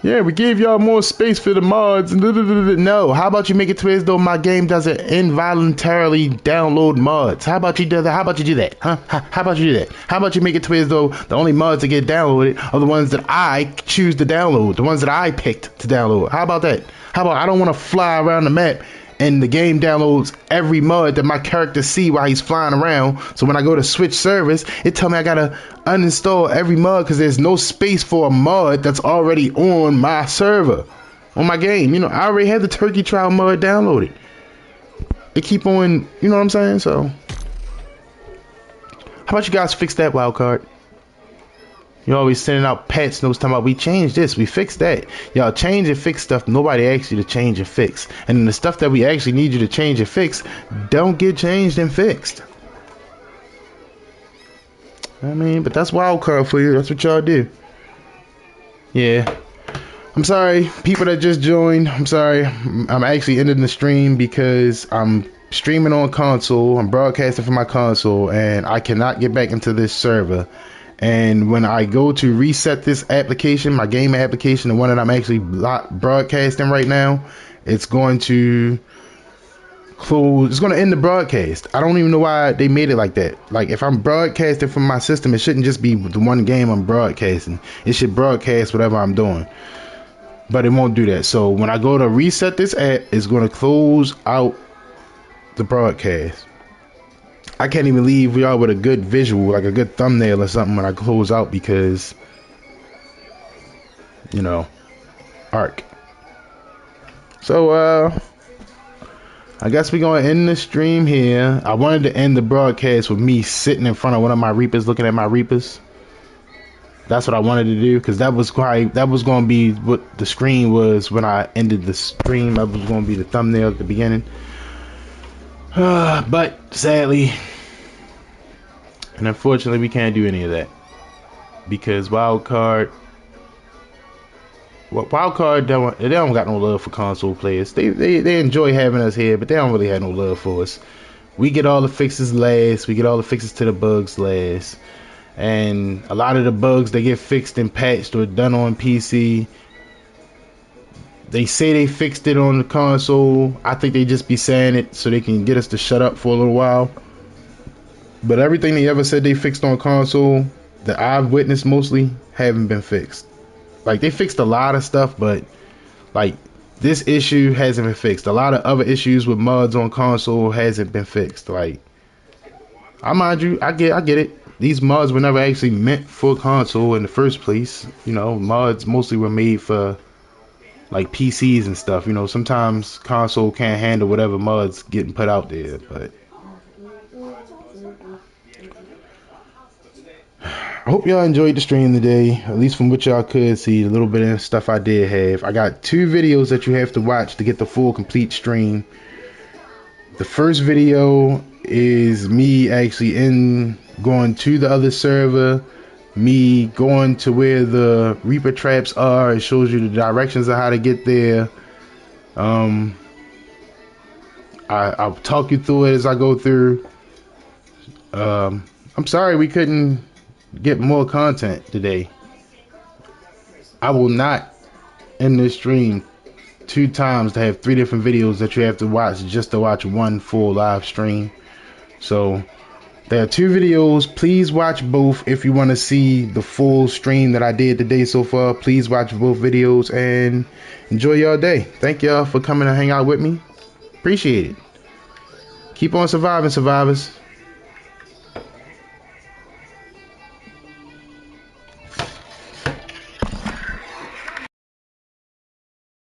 Yeah, we gave y'all more space for the mods. No, how about you make it to as though my game doesn't involuntarily download mods? How about you do that? How about you do that? Huh? How about you do that? How about you make it to as though the only mods that get downloaded are the ones that I choose to download, the ones that I picked to download? How about that? How about I don't want to fly around the map and the game downloads every mod that my character see while he's flying around. So when I go to switch servers, it tell me I gotta uninstall every mod because there's no space for a mod that's already on my server, on my game. You know, I already have the turkey trial mod downloaded. It keep on, you know what I'm saying? So how about you guys fix that wild card? You always sending out patch notes talking about we changed this, we fixed that. Y'all change and fix stuff nobody asks you to change and fix. And then the stuff that we actually need you to change and fix don't get changed and fixed. I mean, but that's wild card for you. That's what y'all do. Yeah. I'm sorry, people that just joined. I'm sorry. I'm actually ending the stream because I'm streaming on console. I'm broadcasting from my console, and I cannot get back into this server. And when I go to reset this application, my game application, the one that I'm actually broadcasting right now, it's going to close. It's going to end the broadcast. I don't even know why they made it like that. Like, if I'm broadcasting from my system, it shouldn't just be the one game I'm broadcasting. It should broadcast whatever I'm doing. But it won't do that. So when I go to reset this app, it's going to close out the broadcast. I can't even leave y'all with a good visual, like a good thumbnail or something when I close out because, you know, ARC. So, I guess we're going to end the stream here. I wanted to end the broadcast with me sitting in front of one of my Reapers, looking at my Reapers. That's what I wanted to do, because that was going to be what the screen was when I ended the stream. That was going to be the thumbnail at the beginning. But sadly and unfortunately, we can't do any of that because Wildcard, they don't got no love for console players. They enjoy having us here, but they don't really have no love for us. We get all the fixes last. We get all the fixes to the bugs last. And a lot of the bugs they get fixed and patched or done on PC. They say they fixed it on the console. I think they just be saying it so they can get us to shut up for a little while. But everything they ever said they fixed on console that I've witnessed mostly haven't been fixed. Like, they fixed a lot of stuff, but like this issue hasn't been fixed. A lot of other issues with mods on console hasn't been fixed. Like, I mind you, I get it. These mods were never actually meant for console in the first place. You know, mods mostly were made for like PCs and stuff. You know, sometimes console can't handle whatever mods getting put out there, but I hope y'all enjoyed the stream today, at least from what y'all could see, a little bit of stuff I did have. I got 2 videos that you have to watch to get the full complete stream. The first video is me actually going to the other server, me going to where the Reaper traps are. It shows you the directions of how to get there. I'll talk you through it as I go through. I'm sorry we couldn't get more content today. I will not end this stream 2 times to have 3 different videos that you have to watch just to watch one full live stream. So there are 2 videos. Please watch both if you want to see the full stream that I did today so far. Please watch both videos and enjoy your day. Thank y'all for coming to hang out with me. Appreciate it. Keep on surviving, survivors.